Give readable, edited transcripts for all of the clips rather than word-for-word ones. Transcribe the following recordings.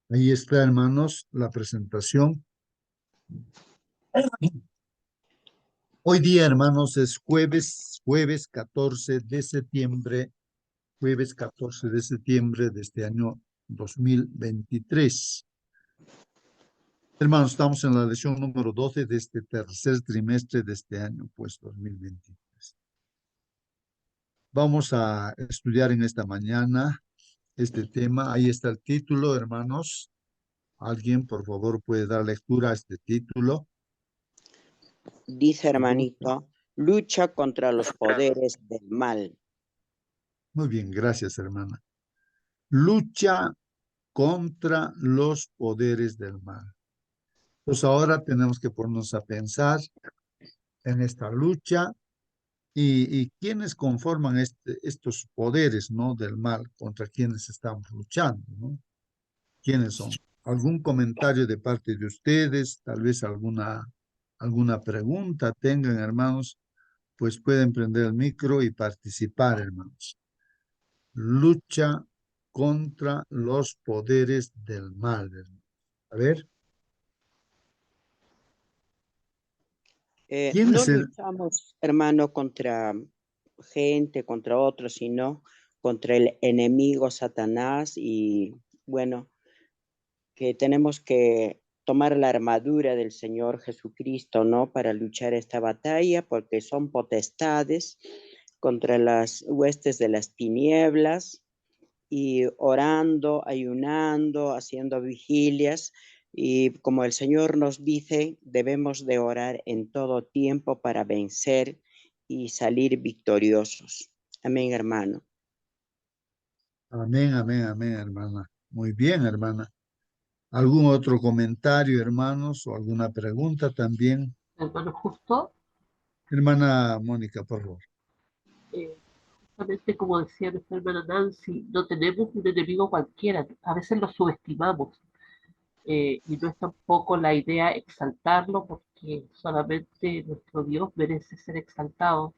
Ahí está, hermanos, la presentación. Hoy día, hermanos, es jueves 14 de septiembre, jueves 14 de septiembre de este año 2023. Hermanos, estamos en la lección número 12 de este tercer trimestre de este año, pues 2023. Vamos a estudiar en esta mañana este tema. Ahí está el título, hermanos. ¿Alguien, por favor, puede dar lectura a este título? Dice hermanito, lucha contra los poderes del mal. Muy bien, gracias, hermana. Lucha contra los poderes del mal. Pues ahora tenemos que ponernos a pensar en esta lucha y quiénes conforman estos poderes, ¿no? Del mal, contra quienes estamos luchando, ¿no? ¿Quiénes son? ¿Algún comentario de parte de ustedes? Tal vez alguna pregunta tengan, hermanos, pues pueden prender el micro y participar, hermanos. Lucha contra los poderes del mal, hermanos. A ver, ¿quién No es el? luchamos, hermano, contra gente, contra otros, sino contra el enemigo Satanás y bueno, que tenemos que tomar la armadura del Señor Jesucristo, ¿no? Para luchar esta batalla, porque son potestades contra las huestes de las tinieblas y orando, ayunando, haciendo vigilias. Y como el Señor nos dice, debemos de orar en todo tiempo para vencer y salir victoriosos. Amén, hermano. Amén, amén, amén, hermana. Muy bien, hermana. ¿Algún otro comentario, hermanos, o alguna pregunta también? Hermano, justo, Hermana Mónica, por favor. justamente como decía nuestra hermana Nancy, no tenemos un enemigo cualquiera, a veces lo subestimamos, y no es tampoco la idea exaltarlo porque solamente nuestro Dios merece ser exaltado,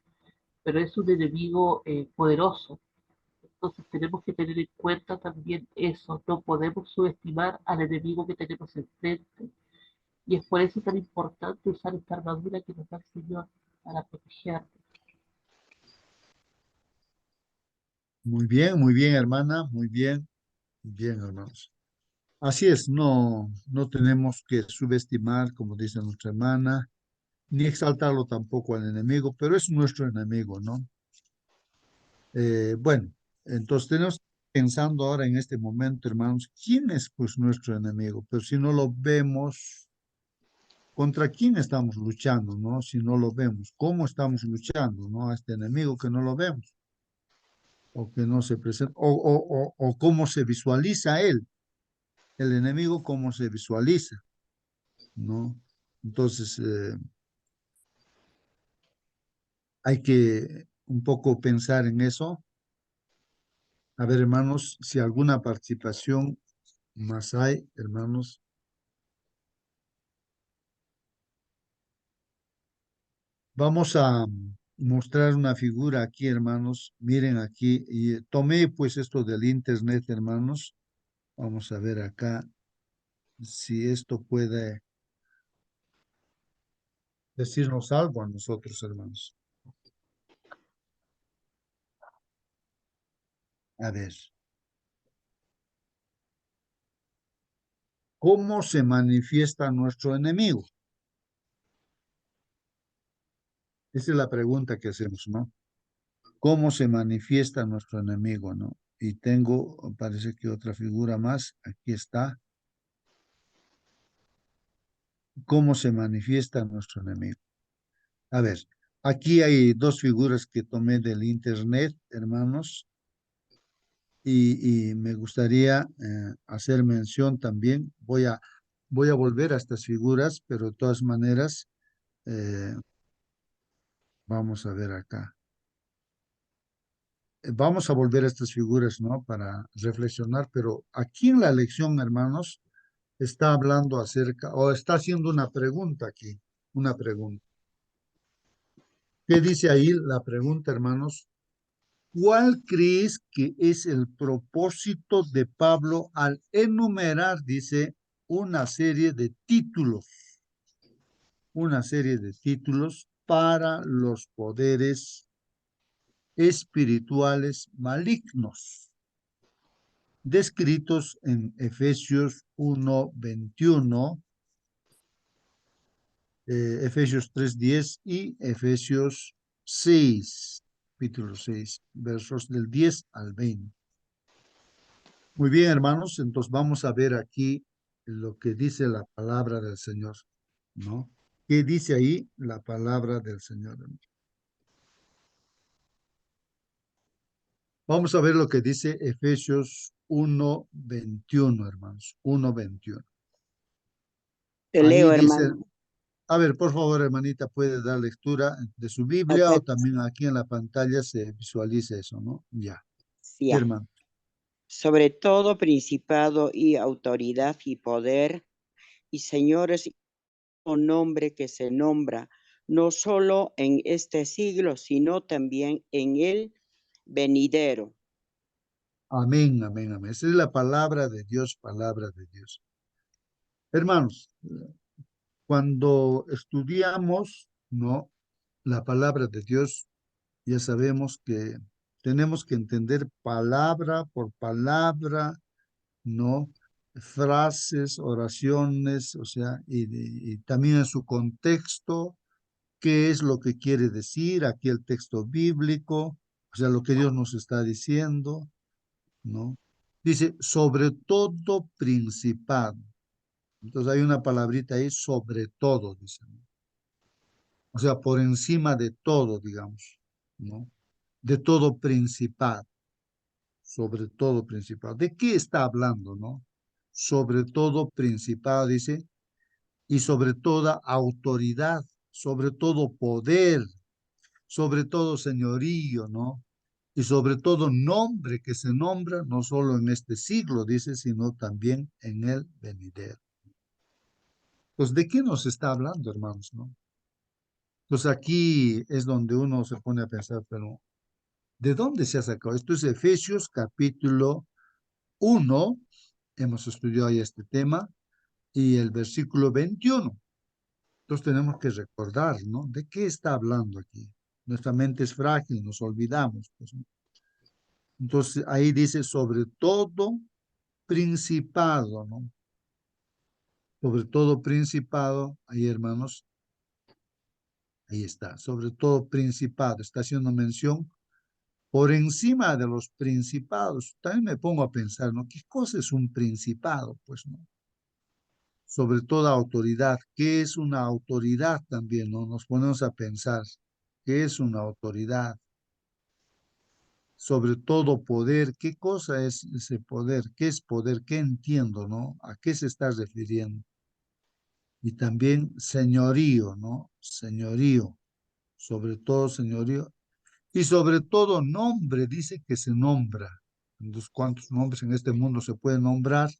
pero es un enemigo poderoso. Entonces tenemos que tener en cuenta también eso, no podemos subestimar al enemigo que tenemos enfrente. Y es por eso tan importante usar esta armadura que nos da el Señor para protegernos. Muy bien, hermana, muy bien, hermanos. Así es, no tenemos que subestimar, como dice nuestra hermana, ni exaltarlo tampoco al enemigo, pero es nuestro enemigo, ¿no? Bueno, entonces tenemos pensando ahora en este momento, hermanos, ¿quién es pues nuestro enemigo? Pero si no lo vemos, ¿contra quién estamos luchando, no? Si no lo vemos, ¿cómo estamos luchando, no? A este enemigo que no lo vemos, o que no se presenta, o cómo se visualiza él, el enemigo, cómo se visualiza, ¿no? Entonces, hay que un poco pensar en eso. A ver, hermanos, si alguna participación más hay, hermanos. Vamos a mostrar una figura aquí, hermanos. Miren aquí, y tomé pues esto del internet, hermanos. Vamos a ver acá si esto puede decirnos algo a nosotros, hermanos. A ver, ¿cómo se manifiesta nuestro enemigo? Esa es la pregunta que hacemos, ¿no? ¿Cómo se manifiesta nuestro enemigo, no? Y tengo, parece que otra figura más, aquí está. ¿Cómo se manifiesta nuestro enemigo? A ver, aquí hay dos figuras que tomé del internet, hermanos, y me gustaría hacer mención también. Voy a volver a estas figuras, pero de todas maneras, eh, vamos a ver acá. Vamos a volver a estas figuras, ¿no? Para reflexionar, pero aquí en la lección, hermanos, está hablando acerca, o está haciendo una pregunta aquí, una pregunta. ¿Qué dice ahí la pregunta, hermanos? ¿Cuál crees que es el propósito de Pablo al enumerar, dice, una serie de títulos? Una serie de títulos para los poderes espirituales malignos, descritos en Efesios 1:21, Efesios 3:10 y Efesios 6, capítulo 6, versos del 10 al 20. Muy bien, hermanos, entonces vamos a ver aquí lo que dice la palabra del Señor, ¿no? ¿Qué dice ahí la palabra del Señor? Vamos a ver lo que dice Efesios 1:21, hermanos, 1:21. Te Ahí leo, dice, hermano. a ver, por favor, hermanita, puede dar lectura de su Ok, Biblia o también aquí en la pantalla se visualiza eso, ¿no? Ya, sí, ya. hermano. Sobre todo principado y autoridad y poder y señores o nombre que se nombra, no solo en este siglo, sino también en el venidero. Amén, amén, amén. Esa es la palabra de Dios, palabra de Dios. Hermanos, cuando estudiamos, ¿no? La palabra de Dios, ya sabemos que tenemos que entender palabra por palabra, ¿no? Frases, oraciones, o sea, y también en su contexto, qué es lo que quiere decir aquí el texto bíblico, o sea, lo que Dios nos está diciendo, ¿no? Dice, sobre todo principado. Entonces hay una palabrita ahí, sobre todo, dice, ¿no? O sea, por encima de todo, digamos, ¿no? De todo principado, sobre todo principado. ¿De qué está hablando, no? Sobre todo principado, dice, y sobre toda autoridad, sobre todo poder, sobre todo señorío, ¿no? Y sobre todo nombre que se nombra no solo en este siglo, dice, sino también en el venidero. Pues, ¿de qué nos está hablando, hermanos, no? Pues aquí es donde uno se pone a pensar, pero ¿de dónde se ha sacado? Esto es Efesios capítulo 1, hemos estudiado ya este tema, y el versículo 21. Entonces tenemos que recordar, ¿no? ¿De qué está hablando aquí? Nuestra mente es frágil, nos olvidamos, pues, ¿no? Entonces ahí dice sobre todo principado, ¿no? Sobre todo principado, ahí hermanos, ahí está, sobre todo principado, está haciendo mención por encima de los principados. También me pongo a pensar, ¿no? ¿Qué cosa es un principado? Pues, ¿no? Sobre toda autoridad. ¿Qué es una autoridad también, no? Nos ponemos a pensar, ¿qué es una autoridad? Sobre todo poder, ¿qué cosa es ese poder? ¿Qué es poder? ¿Qué entiendo, no? ¿A qué se está refiriendo? Y también señorío, ¿no? Señorío, sobre todo señorío. Y sobre todo nombre, dice que se nombra. Entonces, ¿cuántos nombres en este mundo se pueden nombrar?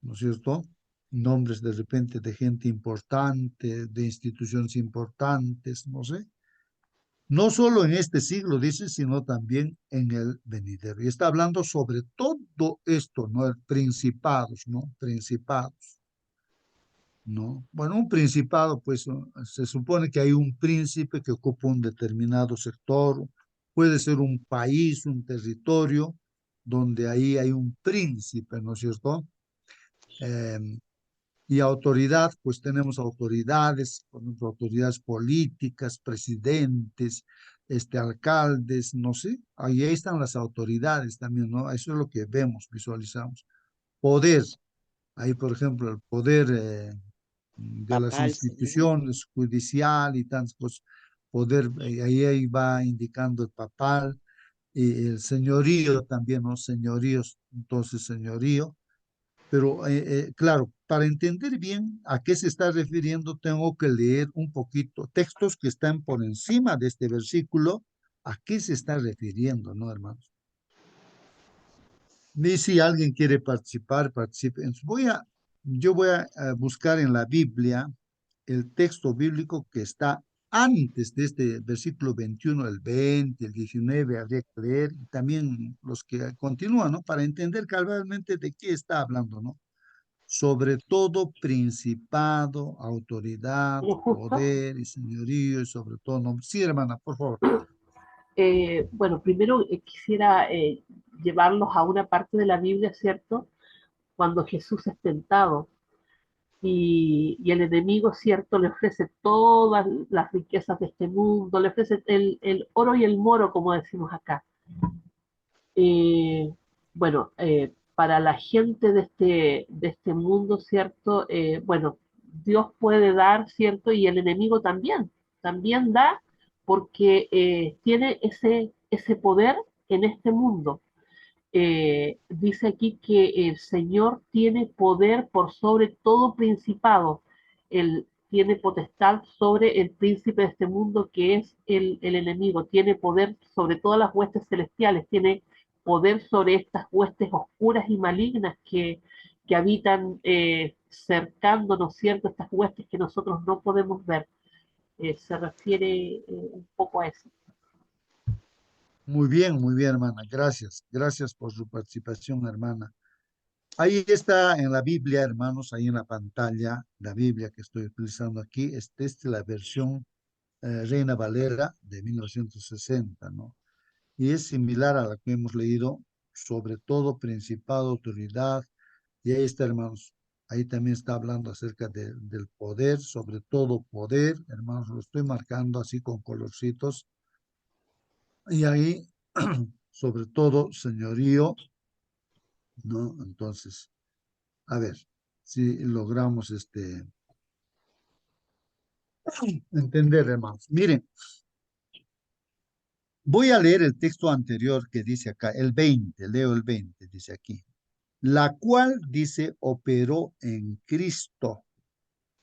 ¿No es cierto? Nombres de repente de gente importante, de instituciones importantes, no sé. No solo en este siglo, dice, sino también en el venidero. Y está hablando sobre todo esto, ¿no? El principados, ¿no? Principados, ¿no? Bueno, un principado, pues se supone que hay un príncipe que ocupa un determinado sector, puede ser un país, un territorio, donde ahí hay un príncipe, ¿no es cierto? Em, Y autoridad, pues tenemos autoridades, por ejemplo, autoridades políticas, presidentes, alcaldes, no sé, ahí están las autoridades también, ¿no? Eso es lo que vemos, visualizamos. Poder, ahí por ejemplo, el poder de las Papal sería. instituciones, judicial y tantas cosas. Poder, ahí va indicando el papal, y el señorío también, ¿no? Señoríos, entonces señorío. Pero claro, para entender bien a qué se está refiriendo, tengo que leer un poquito textos que están por encima de este versículo. ¿A qué se está refiriendo, no, hermanos? Y si alguien quiere participar, participe. Yo voy a buscar en la Biblia el texto bíblico que está antes de este versículo 21, el 20, el 19, habría que leer, y también los que continúan, ¿no? Para entender cabalmente de qué está hablando, ¿no? Sobre todo principado, autoridad, Pero justo, poder y señorío, y sobre todo nombre. Sí, hermana, por favor. bueno, primero quisiera llevarlos a una parte de la Biblia, ¿cierto? Cuando Jesús es tentado y el enemigo, ¿cierto? Le ofrece todas las riquezas de este mundo, le ofrece el oro y el moro, como decimos acá. Eh, bueno, para la gente de este mundo, ¿cierto? Bueno, Dios puede dar, ¿cierto? Y el enemigo también, también da porque tiene ese poder en este mundo. Dice aquí que el Señor tiene poder por sobre todo principado. Él tiene potestad sobre el príncipe de este mundo que es el enemigo. Tiene poder sobre todas las huestes celestiales. Tiene poder sobre estas huestes oscuras y malignas que habitan cercándonos, ¿cierto? Estas huestes que nosotros no podemos ver. Se refiere un poco a eso. Muy bien, hermana. Gracias. Gracias por su participación, hermana. Ahí está en la Biblia, hermanos, ahí en la pantalla, la Biblia que estoy utilizando aquí, es la versión Reina Valera de 1960, ¿no? Y es similar a la que hemos leído, sobre todo principado, autoridad, y ahí está, hermanos, ahí también está hablando acerca del poder, sobre todo poder, hermanos, lo estoy marcando así con colorcitos, y ahí, sobre todo, señorío, ¿no? Entonces, a ver, si logramos entender, hermanos. Miren, voy a leer el texto anterior que dice acá, el 20, leo el 20, dice aquí, la cual dice operó en Cristo.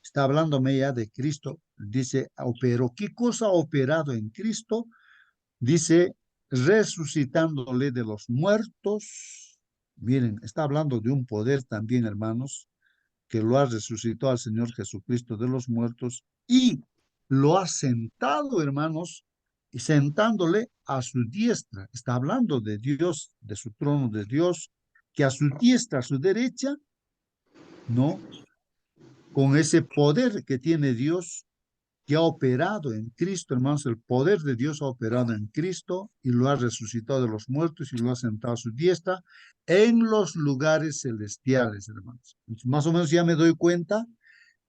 Está hablándome ya de Cristo, dice operó. ¿Qué cosa ha operado en Cristo? Dice resucitándole de los muertos. Miren, está hablando de un poder también, hermanos, que lo ha resucitado al Señor Jesucristo de los muertos y lo ha sentado, hermanos, y sentándole a su diestra. Está hablando de Dios, de su trono de Dios, que a su diestra, a su derecha, ¿no? Con ese poder que tiene Dios, que ha operado en Cristo, hermanos, el poder de Dios ha operado en Cristo y lo ha resucitado de los muertos y lo ha sentado a su diestra en los lugares celestiales, hermanos. Entonces, más o menos ya me doy cuenta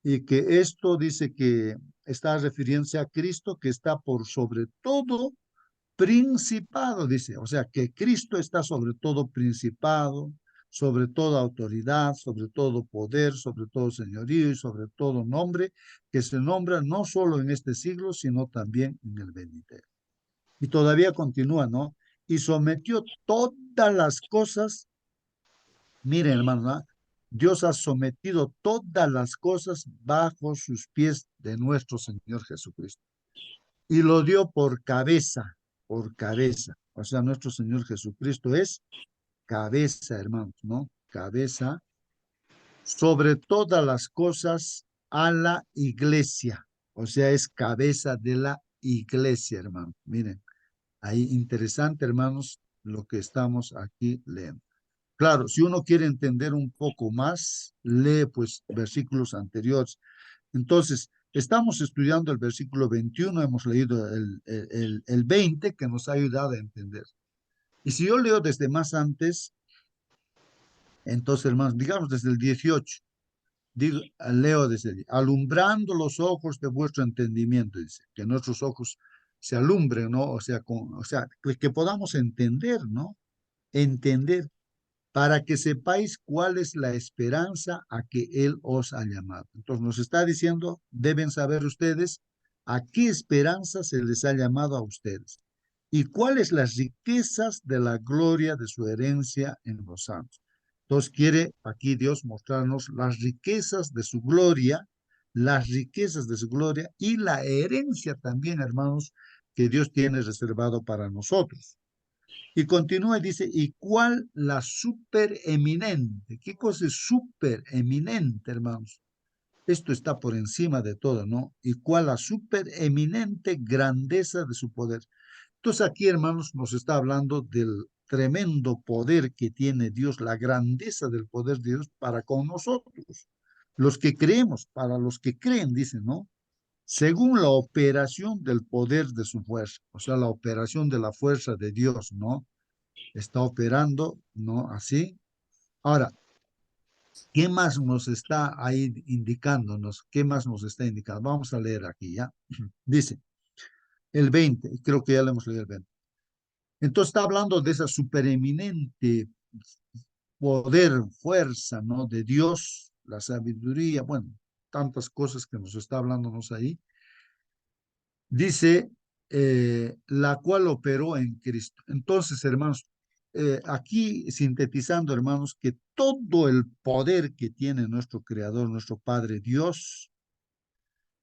y que esto dice que está refiriéndose a Cristo, que está por sobre todo principado, dice, o sea, que Cristo está sobre todo principado, sobre toda autoridad, sobre todo poder, sobre todo señorío y sobre todo nombre, que se nombra no solo en este siglo, sino también en el venidero. Y todavía continúa, ¿no? Y sometió todas las cosas. Miren, hermano, ¿no? Dios ha sometido todas las cosas bajo sus pies de nuestro Señor Jesucristo. Y lo dio por cabeza, por cabeza. O sea, nuestro Señor Jesucristo es cabeza, hermanos, ¿no? Cabeza sobre todas las cosas a la iglesia. O sea, es cabeza de la iglesia, hermano. Miren, ahí interesante, hermanos, lo que estamos aquí leyendo. Claro, si uno quiere entender un poco más, lee pues versículos anteriores. Entonces, estamos estudiando el versículo 21, hemos leído el 20 que nos ha ayudado a entender. Y si yo leo desde más antes, entonces, hermanos, digamos desde el 18, digo, leo desde el, alumbrando los ojos de vuestro entendimiento, dice, que nuestros ojos se alumbren, ¿no? O sea, que podamos entender, ¿no? Entender para que sepáis cuál es la esperanza a que Él os ha llamado. Entonces nos está diciendo, deben saber ustedes a qué esperanza se les ha llamado a ustedes y cuáles las riquezas de la gloria de su herencia en los santos. Entonces quiere aquí Dios mostrarnos las riquezas de su gloria, las riquezas de su gloria y la herencia también, hermanos, que Dios tiene reservado para nosotros. Y continúa y dice, ¿y cuál la supereminente? ¿Qué cosa es supereminente, hermanos? Esto está por encima de todo, ¿no? Y cuál la supereminente grandeza de su poder. Entonces aquí, hermanos, nos está hablando del tremendo poder que tiene Dios, la grandeza del poder de Dios para con nosotros, los que creemos, para los que creen, dice, ¿no? Según la operación del poder de su fuerza, o sea, la operación de la fuerza de Dios, ¿no? Está operando, ¿no? Así. Ahora, ¿qué más nos está ahí indicándonos? ¿Qué más nos está indicando? Vamos a leer aquí, ¿ya? Dice, el 20, creo que ya le hemos leído el 20. Entonces está hablando de esa supereminente poder, fuerza, ¿no? De Dios, la sabiduría, bueno, tantas cosas que nos está hablándonos ahí. Dice, la cual operó en Cristo. Entonces, hermanos, aquí sintetizando, hermanos, que todo el poder que tiene nuestro Creador, nuestro Padre Dios,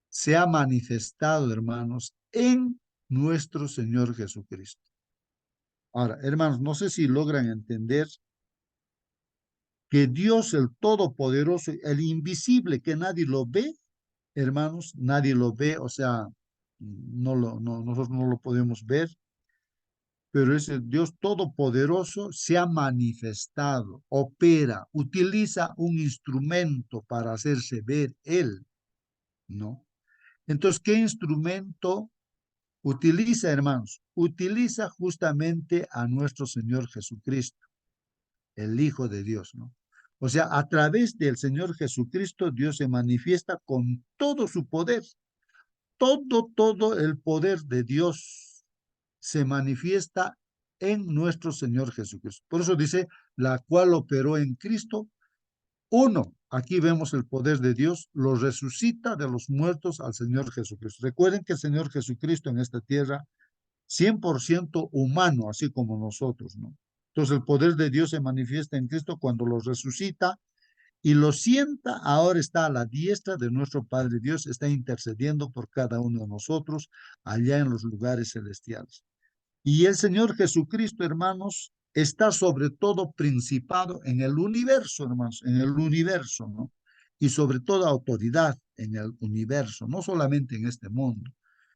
se ha manifestado, hermanos, en nuestro Señor Jesucristo. Ahora, hermanos, no sé si logran entender que Dios, el Todopoderoso, el invisible, que nadie lo ve, hermanos, nadie lo ve, o sea, nosotros no lo podemos ver, pero ese Dios Todopoderoso se ha manifestado, opera, utiliza un instrumento para hacerse ver Él, ¿no? Entonces, ¿qué instrumento utiliza, hermanos? Utiliza justamente a nuestro Señor Jesucristo, el Hijo de Dios, ¿no? O sea, a través del Señor Jesucristo, Dios se manifiesta con todo su poder. Todo el poder de Dios se manifiesta en nuestro Señor Jesucristo. Por eso dice, la cual operó en Cristo. Uno, aquí vemos el poder de Dios, lo resucita de los muertos al Señor Jesucristo. Recuerden que el Señor Jesucristo en esta tierra, 100% humano, así como nosotros, ¿no? Entonces el poder de Dios se manifiesta en Cristo cuando lo resucita y lo sienta, ahora está a la diestra de nuestro Padre Dios, está intercediendo por cada uno de nosotros allá en los lugares celestiales. Y el Señor Jesucristo, hermanos, está sobre todo principado en el universo, hermanos, en el universo, ¿no? Y sobre toda autoridad en el universo, no solamente en este mundo,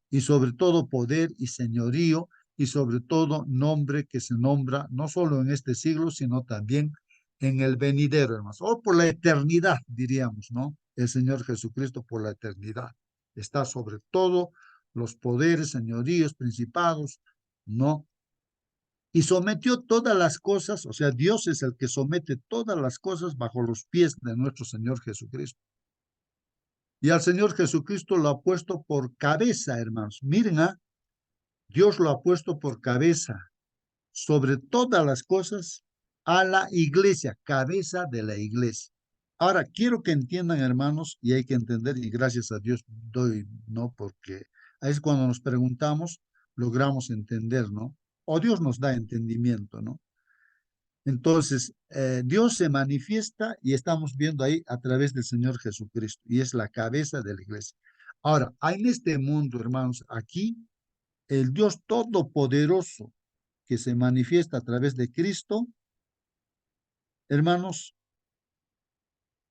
y sobre todo poder y señorío, y sobre todo nombre que se nombra no solo en este siglo, sino también en el venidero, hermanos, o por la eternidad, diríamos, ¿no? El Señor Jesucristo por la eternidad está sobre todo los poderes, señoríos, principados, ¿no? Y sometió todas las cosas, o sea, Dios es el que somete todas las cosas bajo los pies de nuestro Señor Jesucristo. Y al Señor Jesucristo lo ha puesto por cabeza, hermanos. Miren, Dios lo ha puesto por cabeza sobre todas las cosas a la iglesia, cabeza de la iglesia. Ahora, quiero que entiendan, hermanos, y hay que entender, y gracias a Dios doy, ¿no? Porque ahí es cuando nos preguntamos, logramos entender, ¿no? O Dios nos da entendimiento, ¿no? Entonces, Dios se manifiesta y estamos viendo ahí a través del Señor Jesucristo, y es la cabeza de la iglesia. Ahora, hay en este mundo, hermanos, aquí, el Dios Todopoderoso que se manifiesta a través de Cristo, hermanos,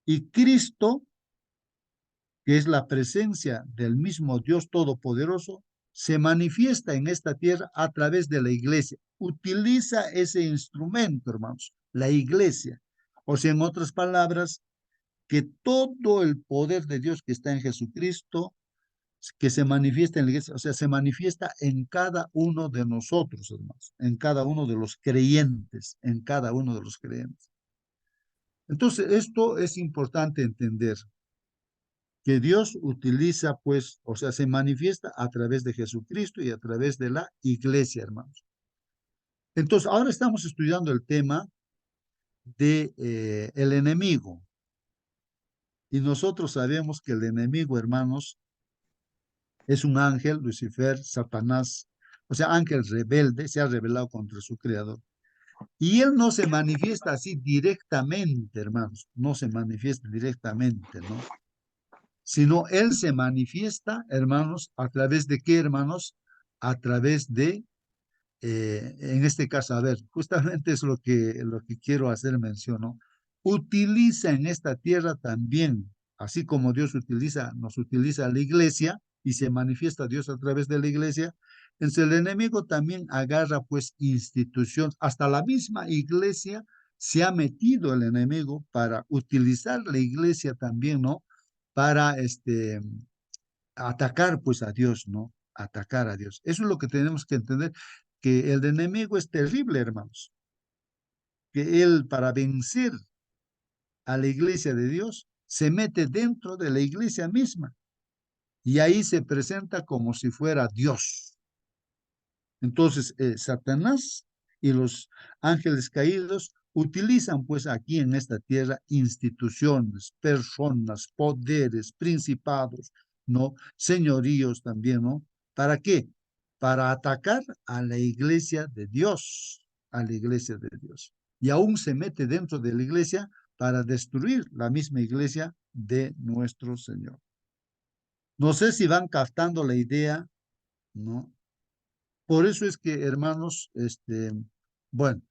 y Cristo, que es la presencia del mismo Dios Todopoderoso, se manifiesta en esta tierra a través de la iglesia. Utiliza ese instrumento, hermanos, la iglesia. O sea, en otras palabras, que todo el poder de Dios que está en Jesucristo, que se manifiesta en la iglesia, o sea, se manifiesta en cada uno de nosotros, hermanos, en cada uno de los creyentes, en cada uno de los creyentes. Entonces, esto es importante entender, que Dios utiliza, pues, o sea, se manifiesta a través de Jesucristo y a través de la iglesia, hermanos. Entonces, ahora estamos estudiando el tema de el enemigo. Y nosotros sabemos que el enemigo, hermanos, es un ángel, Lucifer, Satanás, o sea, ángel rebelde, se ha rebelado contra su creador. Y él no se manifiesta así directamente, hermanos, no se manifiesta directamente, ¿no? Sino él se manifiesta, hermanos, ¿a través de qué, hermanos? A través de, en este caso, a ver, justamente es lo que quiero hacer mención, ¿no? Utiliza en esta tierra también así como Dios nos utiliza a la iglesia y se manifiesta Dios a través de la iglesia, entonces el enemigo también agarra pues instituciones, hasta la misma iglesia se ha metido el enemigo para utilizar la iglesia también, ¿no? Para atacar pues a Dios, ¿no? Atacar a Dios. Eso es lo que tenemos que entender, que el enemigo es terrible, hermanos, que él para vencer a la iglesia de Dios se mete dentro de la iglesia misma y ahí se presenta como si fuera Dios. Entonces, Satanás y los ángeles caídos utilizan pues aquí en esta tierra instituciones, personas, poderes, principados, ¿no? Señoríos también, ¿no? ¿Para qué? Para atacar a la iglesia de Dios, a la iglesia de Dios. Y aún se mete dentro de la iglesia para destruir la misma iglesia de nuestro Señor. No sé si van captando la idea, ¿no? Por eso es que, hermanos, bueno,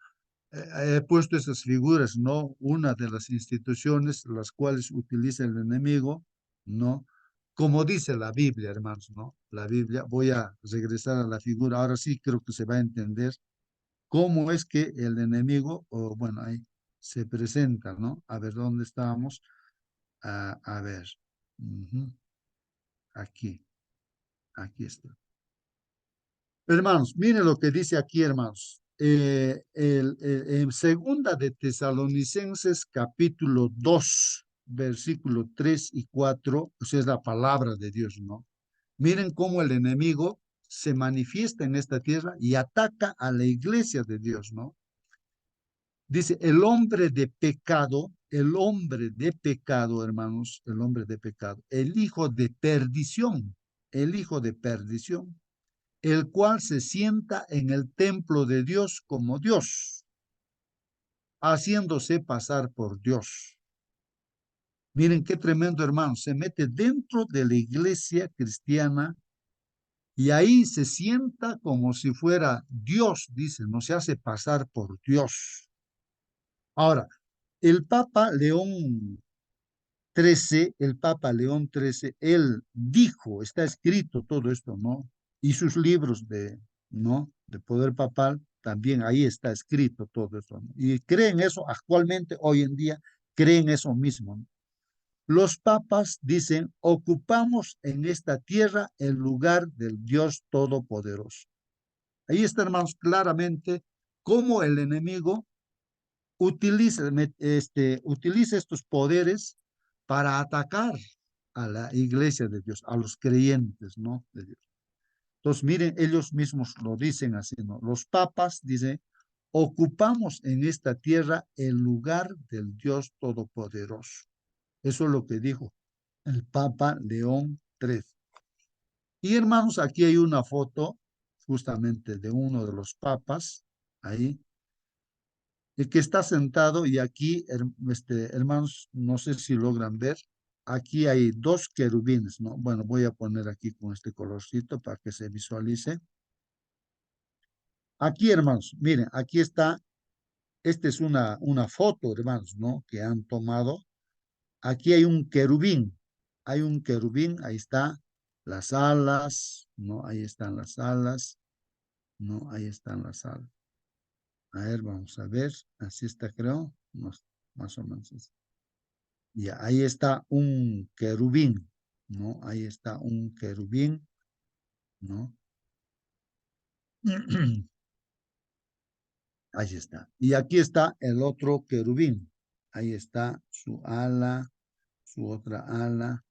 he puesto esas figuras, ¿no? Una de las instituciones las cuales utiliza el enemigo, ¿no? Como dice la Biblia, hermanos, ¿no? La Biblia, voy a regresar a la figura, ahora sí creo que se va a entender cómo es que el enemigo, o bueno, ahí se presenta, ¿no? A ver, ¿dónde estábamos? A ver, ujú, aquí, aquí está. Hermanos, miren lo que dice aquí, hermanos. En segunda de Tesalonicenses, capítulo 2, versículo 3 y 4, pues es la palabra de Dios, ¿no? Miren cómo el enemigo se manifiesta en esta tierra y ataca a la iglesia de Dios, ¿no? Dice, el hombre de pecado, hermanos, el hombre de pecado, el hijo de perdición, el cual se sienta en el templo de Dios como Dios, haciéndose pasar por Dios. Miren qué tremendo, hermano, se mete dentro de la iglesia cristiana y ahí se sienta como si fuera Dios, dice, no se hace pasar por Dios. Ahora, el Papa León el Papa León XIII, él dijo, está escrito todo esto, ¿no? Y sus libros ¿no? De poder papal, también ahí está escrito todo esto, ¿no? Y creen eso actualmente, hoy en día, creen eso mismo, ¿no? Los papas dicen, ocupamos en esta tierra el lugar del Dios Todopoderoso. Ahí está, hermanos, claramente cómo el enemigo utiliza estos poderes para atacar a la iglesia de Dios, a los creyentes, ¿no? De Dios. Entonces, miren, ellos mismos lo dicen así, ¿no? Los papas dicen, ocupamos en esta tierra el lugar del Dios Todopoderoso. Eso es lo que dijo el Papa León XIII. Y hermanos, aquí hay una foto justamente de uno de los papas, ahí, el que está sentado y aquí, hermanos, no sé si logran ver, aquí hay dos querubines, ¿no? Bueno, voy a poner aquí con este colorcito para que se visualice. Aquí, hermanos, miren, aquí está, esta es una foto, hermanos, ¿no? Que han tomado. Aquí hay un querubín, ahí está las alas, ¿no? Ahí están las alas, ¿no? Ahí están las alas. A ver, vamos a ver, así está, creo, más o menos así. Y ahí está un querubín, ¿no? Ahí está un querubín, ¿no? Ahí está. Y aquí está el otro querubín. Ahí está su ala, su otra ala.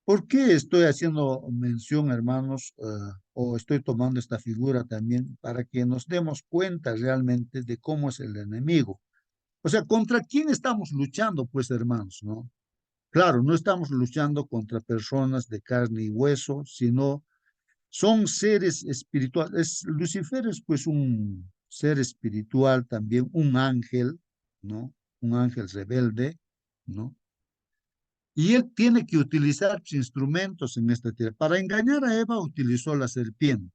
¿Por qué estoy haciendo mención, hermanos, o estoy tomando esta figura también para que nos demos cuenta realmente de cómo es el enemigo? O sea, ¿contra quién estamos luchando, pues, hermanos, no? Claro, no estamos luchando contra personas de carne y hueso, sino son seres espirituales. Lucifer es pues un ser espiritual también, un ángel, ¿no? Un ángel rebelde, ¿no? Y él tiene que utilizar sus instrumentos en esta tierra. Para engañar a Eva utilizó la serpiente,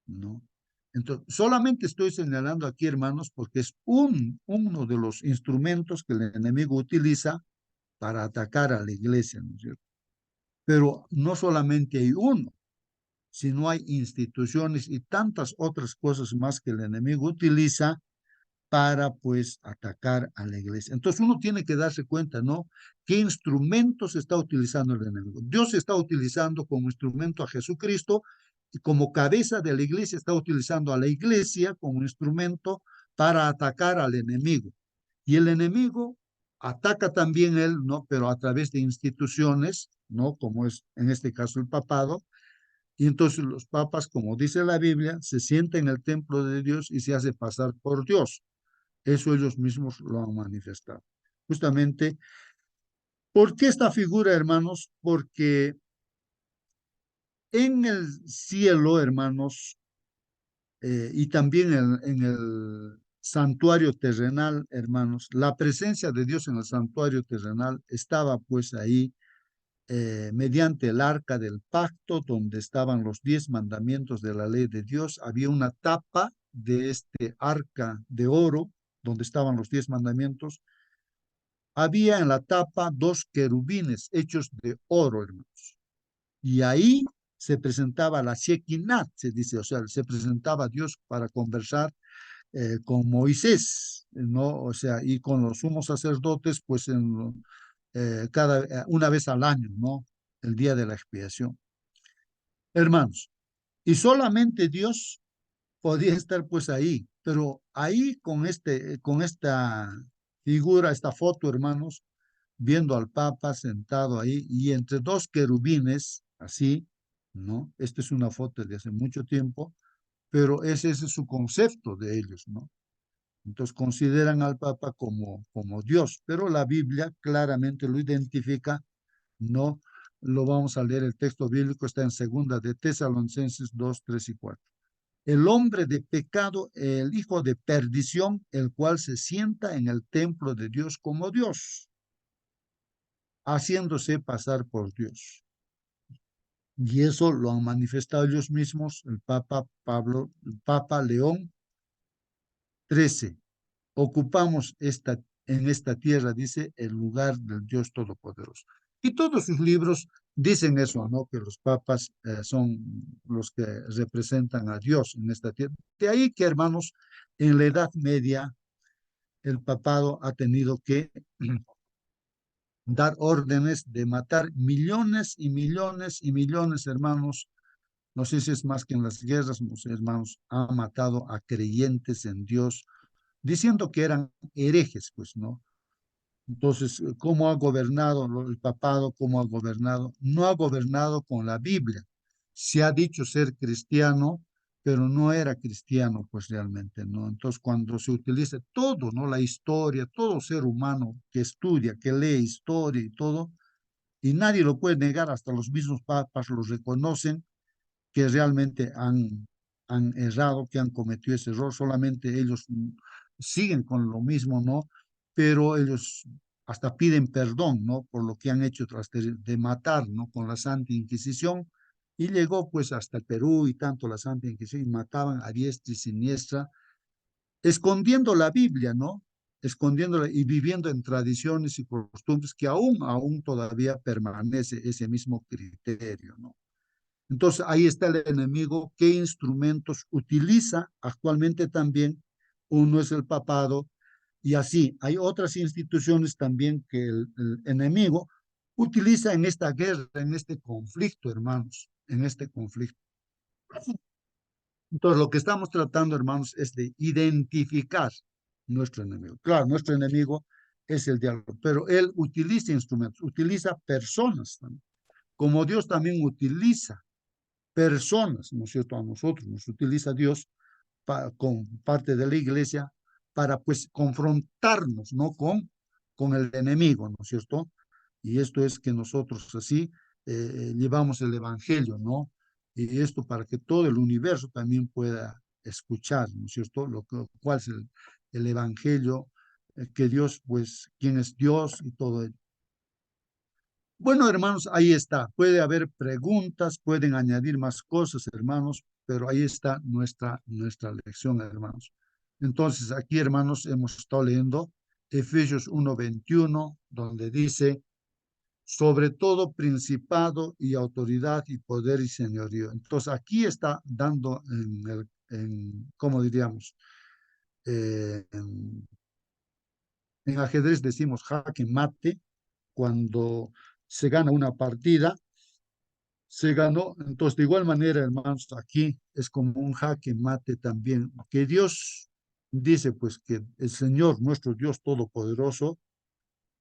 ¿no? Entonces, solamente estoy señalando aquí, hermanos, porque es uno de los instrumentos que el enemigo utiliza para atacar a la iglesia, ¿no es cierto? Pero no solamente hay uno, sino hay instituciones y tantas otras cosas más que el enemigo utiliza para pues atacar a la iglesia. Entonces uno tiene que darse cuenta, ¿no? ¿Qué instrumentos está utilizando el enemigo? Dios está utilizando como instrumento a Jesucristo y como cabeza de la iglesia está utilizando a la iglesia como instrumento para atacar al enemigo. Y el enemigo ataca también él, ¿no? Pero a través de instituciones, ¿no? Como es en este caso el papado. Y entonces los papas, como dice la Biblia, se sientan en el templo de Dios y se hace pasar por Dios. Eso ellos mismos lo han manifestado. Justamente, ¿por qué esta figura, hermanos? Porque en el cielo, hermanos, y también en el santuario terrenal, hermanos, la presencia de Dios en el santuario terrenal estaba pues ahí mediante el arca del pacto, donde estaban los 10 mandamientos de la ley de Dios. Había una tapa de este arca de oro, donde estaban los 10 mandamientos. Había en la tapa 2 querubines hechos de oro, hermanos. Y ahí se presentaba la Shekinah, se dice, o sea, se presentaba Dios para conversar con Moisés, ¿no? O sea, y con los sumos sacerdotes, pues una vez al año, ¿no? El día de la expiación. Hermanos, y solamente Dios podía estar pues ahí, pero ahí con esta figura, esta foto, hermanos, viendo al Papa sentado ahí y entre 2 querubines, así, ¿no? Esta es una foto de hace mucho tiempo, pero ese es su concepto de ellos, ¿no? Entonces consideran al Papa como Dios, pero la Biblia claramente lo identifica, no lo vamos a leer, el texto bíblico está en segunda de Tesalonicenses 2, 3 y 4. El hombre de pecado, el hijo de perdición, el cual se sienta en el templo de Dios como Dios, haciéndose pasar por Dios. Y eso lo han manifestado ellos mismos, el Papa León XIII. Ocupamos en esta tierra, dice, el lugar del Dios Todopoderoso. Y todos sus libros dicen eso, ¿no? Que los papas son los que representan a Dios en esta tierra. De ahí que, hermanos, en la Edad Media, el papado ha tenido que dar órdenes de matar millones y millones y millones, hermanos. No sé si es más que en las guerras, no sé, hermanos, ha matado a creyentes en Dios, diciendo que eran herejes, pues, ¿no? Entonces, ¿cómo ha gobernado el papado? ¿Cómo ha gobernado? No ha gobernado con la Biblia. Se ha dicho ser cristiano, pero no era cristiano, pues realmente, ¿no? Entonces, cuando se utiliza todo, ¿no? La historia, todo ser humano que estudia, que lee historia y todo, y nadie lo puede negar, hasta los mismos papas lo reconocen, que realmente han errado, que han cometido ese error, solamente ellos siguen con lo mismo, ¿no? Pero ellos hasta piden perdón, ¿no? Por lo que han hecho tras de matar, ¿no? Con la Santa Inquisición, y llegó pues hasta el Perú y tanto la Santa Inquisición, y mataban a diestra y siniestra, escondiendo la Biblia, ¿no? Escondiéndola y viviendo en tradiciones y costumbres que aún todavía permanece ese mismo criterio, ¿no? Entonces, ahí está el enemigo, qué instrumentos utiliza actualmente también. Uno es el papado, y así hay otras instituciones también que el enemigo utiliza en esta guerra, en este conflicto, hermanos, en este conflicto. Entonces, lo que estamos tratando, hermanos, es de identificar nuestro enemigo. Claro, nuestro enemigo es el diablo, pero él utiliza instrumentos, utiliza personas también, como Dios también utiliza personas, ¿no es cierto? A nosotros nos utiliza Dios con parte de la iglesia para pues confrontarnos, ¿no? Con el enemigo, ¿no es cierto? Y esto es que nosotros así llevamos el evangelio, ¿no? Y esto para que todo el universo también pueda escuchar, ¿no es cierto? Cuál es el evangelio que Dios, pues, quién es Dios y todo ello. Bueno, hermanos, ahí está. Puede haber preguntas, pueden añadir más cosas, hermanos, pero ahí está nuestra lección, hermanos. Entonces, aquí, hermanos, hemos estado leyendo Efesios 1:21, donde dice, sobre todo principado y autoridad y poder y señorío. Entonces aquí está dando ¿cómo diríamos? En ajedrez decimos jaque mate, cuando se gana una partida, se ganó. Entonces, de igual manera, hermanos, aquí es como un jaque mate también, que Dios dice, pues, que el Señor, nuestro Dios Todopoderoso,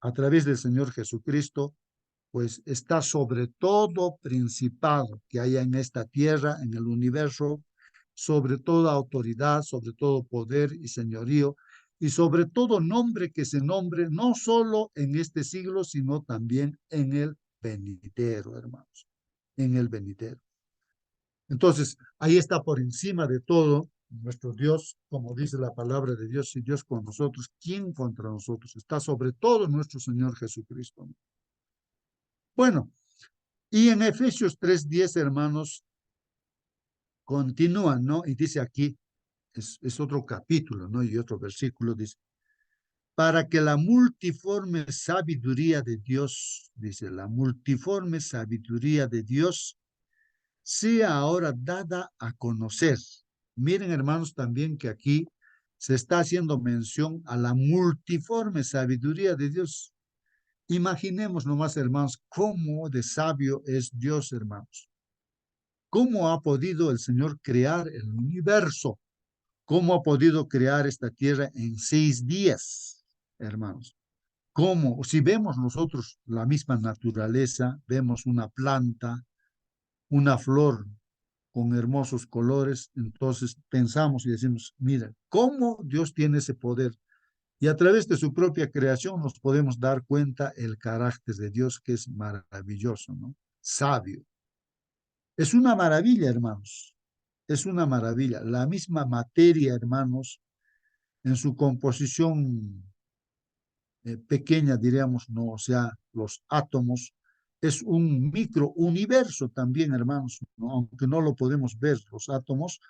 a través del Señor Jesucristo, pues está sobre todo principado que haya en esta tierra, en el universo, sobre toda autoridad, sobre todo poder y señorío, y sobre todo nombre que se nombre, no solo en este siglo, sino también en el venidero, hermanos, en el venidero. Entonces, ahí está por encima de todo nuestro Dios, como dice la palabra de Dios, si Dios con nosotros, ¿quién contra nosotros? Está sobre todo nuestro Señor Jesucristo. Bueno, y en Efesios 3:10, hermanos, continúan, ¿no? Y dice aquí, es otro capítulo, ¿no? Y otro versículo dice, para que la multiforme sabiduría de Dios, dice, la multiforme sabiduría de Dios sea ahora dada a conocer. Miren, hermanos, también que aquí se está haciendo mención a la multiforme sabiduría de Dios. Imaginemos nomás, hermanos, cómo de sabio es Dios, hermanos. ¿Cómo ha podido el Señor crear el universo? ¿Cómo ha podido crear esta tierra en 6 días, hermanos? ¿Cómo? Si vemos nosotros la misma naturaleza, vemos una planta, una flor con hermosos colores, entonces pensamos y decimos, mira, ¿cómo Dios tiene ese poder? Y a través de su propia creación nos podemos dar cuenta el carácter de Dios, que es maravilloso, ¿no? Sabio. Es una maravilla, hermanos. Es una maravilla. La misma materia, hermanos, en su composición pequeña, diríamos, no, o sea, los átomos, es un microuniverso también, hermanos, ¿no? Aunque no lo podemos ver, los átomos,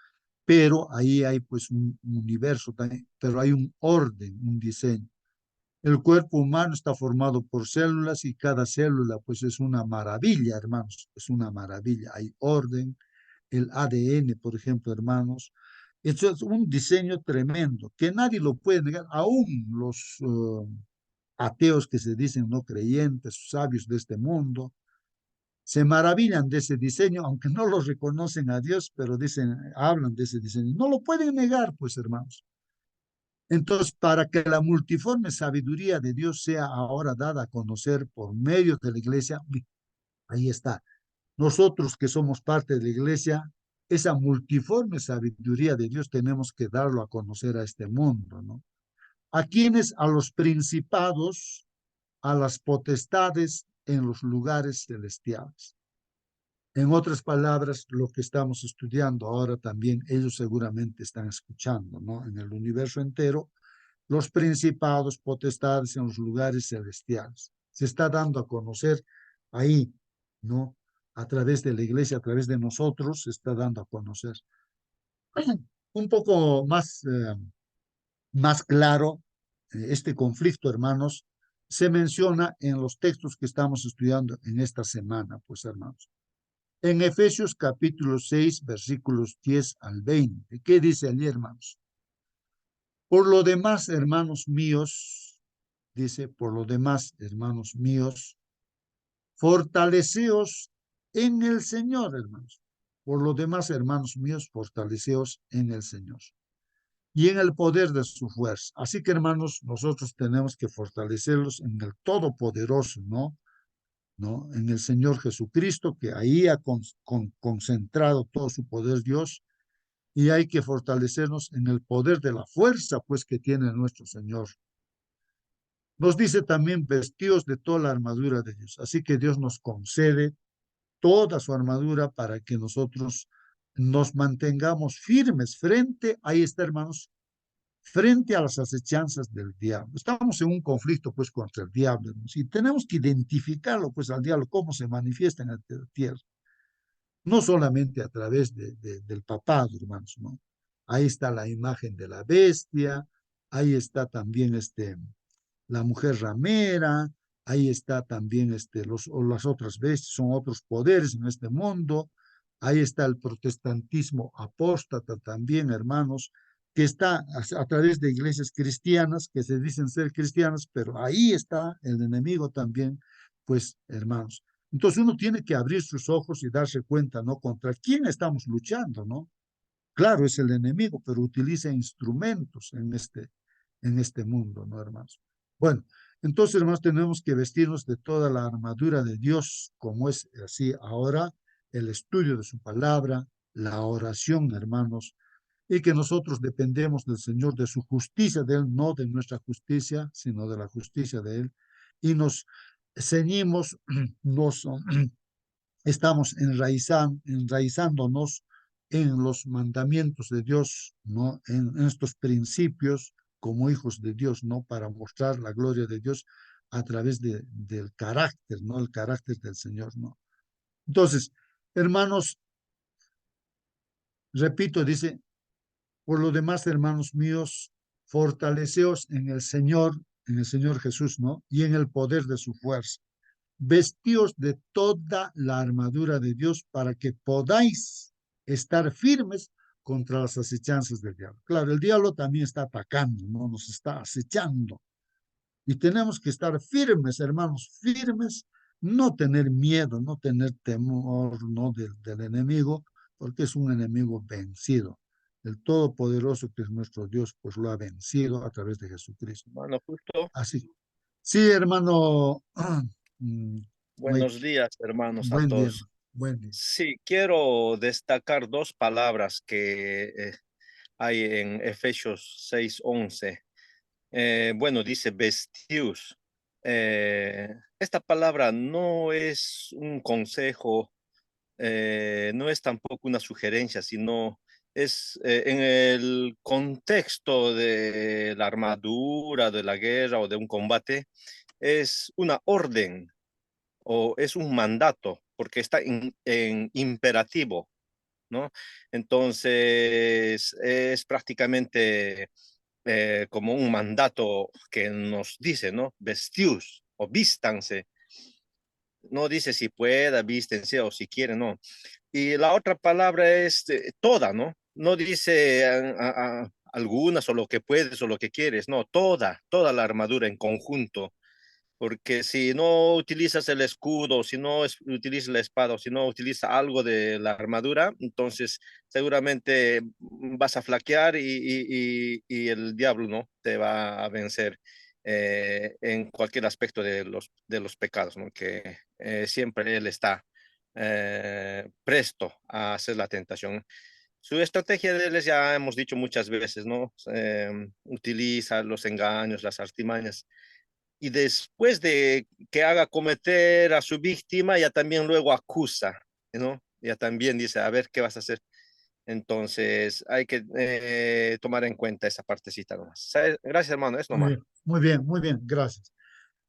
pero ahí hay pues un universo también, pero hay un orden, un diseño. El cuerpo humano está formado por células y cada célula pues es una maravilla, hermanos, es una maravilla. Hay orden, el ADN, por ejemplo, hermanos. Eso es un diseño tremendo, que nadie lo puede negar, aún los ateos que se dicen no creyentes, sabios de este mundo, se maravillan de ese diseño, aunque no lo reconocen a Dios, pero dicen, hablan de ese diseño. No lo pueden negar, pues, hermanos. Entonces, para que la multiforme sabiduría de Dios sea ahora dada a conocer por medio de la iglesia, ahí está. Nosotros que somos parte de la iglesia, esa multiforme sabiduría de Dios tenemos que darlo a conocer a este mundo, ¿no? ¿A quienes? A los principados, a las potestades en los lugares celestiales. En otras palabras, lo que estamos estudiando ahora también, ellos seguramente están escuchando, ¿no? En el universo entero, los principados, potestades en los lugares celestiales. Se está dando a conocer ahí, ¿no? A través de la iglesia, a través de nosotros, se está dando a conocer. Un poco más claro, este conflicto, hermanos, se menciona en los textos que estamos estudiando en esta semana, pues, hermanos. En Efesios capítulo 6, versículos 10 al 20. ¿Qué dice allí, hermanos? Por lo demás, hermanos míos, dice, por lo demás, hermanos míos, fortaleceos en el Señor, hermanos. Por lo demás, hermanos míos, fortaleceos en el Señor y en el poder de su fuerza. Así que, hermanos, nosotros tenemos que fortalecerlos en el Todopoderoso, ¿no? ¿No? En el Señor Jesucristo, que ahí ha concentrado todo su poder Dios, y hay que fortalecernos en el poder de la fuerza, pues, que tiene nuestro Señor. Nos dice también vestidos de toda la armadura de Dios. Así que Dios nos concede toda su armadura para que nosotros nos mantengamos firmes frente, ahí está, hermanos, frente a las acechanzas del diablo. Estamos en un conflicto, pues, contra el diablo, ¿no? Y tenemos que identificarlo, pues, al diablo, cómo se manifiesta en la tierra. No solamente a través del papado, hermanos, ¿no? Ahí está la imagen de la bestia, ahí está también la mujer ramera, ahí está también o las otras bestias, son otros poderes en este mundo, ahí está el protestantismo apóstata también, hermanos, que está a través de iglesias cristianas que se dicen ser cristianas, pero ahí está el enemigo también, pues, hermanos. Entonces uno tiene que abrir sus ojos y darse cuenta, ¿no? Contra quién estamos luchando, ¿no? Claro, es el enemigo, pero utiliza instrumentos en este mundo, ¿no, hermanos? Bueno, entonces, hermanos, tenemos que vestirnos de toda la armadura de Dios, como es así ahora, el estudio de su palabra, la oración, hermanos, y que nosotros dependemos del Señor, de su justicia, de Él, no de nuestra justicia, sino de la justicia de Él, y nos ceñimos, nos estamos enraizándonos en los mandamientos de Dios, ¿no? En estos principios como hijos de Dios, ¿no? Para mostrar la gloria de Dios a través del carácter, ¿no? El carácter del Señor, ¿no? Entonces, hermanos, repito, dice, por lo demás, hermanos míos, fortaleceos en el Señor Jesús, ¿no? Y en el poder de su fuerza. Vestíos de toda la armadura de Dios para que podáis estar firmes contra las acechanzas del diablo. Claro, el diablo también está atacando, ¿no? Nos está acechando. Y tenemos que estar firmes, hermanos, firmes, no tener miedo, no tener temor, ¿no? Del enemigo, porque es un enemigo vencido. El Todopoderoso, que es nuestro Dios, pues lo ha vencido a través de Jesucristo. Hermano, justo. Así. Sí, hermano. Wait. Buenos días, hermanos, a Buen día, todos. buen día. Sí, quiero destacar dos palabras que hay en Efesios 6:11. Bueno, dice vestidos. Esta palabra no es un consejo, no es tampoco una sugerencia, sino es en el contexto de la armadura, de la guerra o de un combate, es una orden o es un mandato, porque está en imperativo, ¿no? Entonces, es prácticamente como un mandato que nos dice, ¿no? Vestidos o vístanse. No dice si pueda, vístense o si quieren, no. Y la otra palabra es toda, ¿no? No dice algunas o lo que puedes o lo que quieres, no, toda la armadura en conjunto, porque si no utilizas el escudo, si no utilizas la espada, o si no utilizas algo de la armadura, entonces seguramente vas a flaquear y el diablo, ¿no? Te va a vencer en cualquier aspecto de los pecados, ¿no? Que siempre él está presto a hacer la tentación. Su estrategia de él ya hemos dicho muchas veces, ¿no? Utiliza los engaños, las artimañas, y después de que haga cometer a su víctima, ya también luego acusa, ¿no? Ya también dice, a ver, ¿qué vas a hacer? Entonces, hay que tomar en cuenta esa partecita nomás. Gracias, hermano, es Muy nomás. bien, muy bien, muy bien, gracias.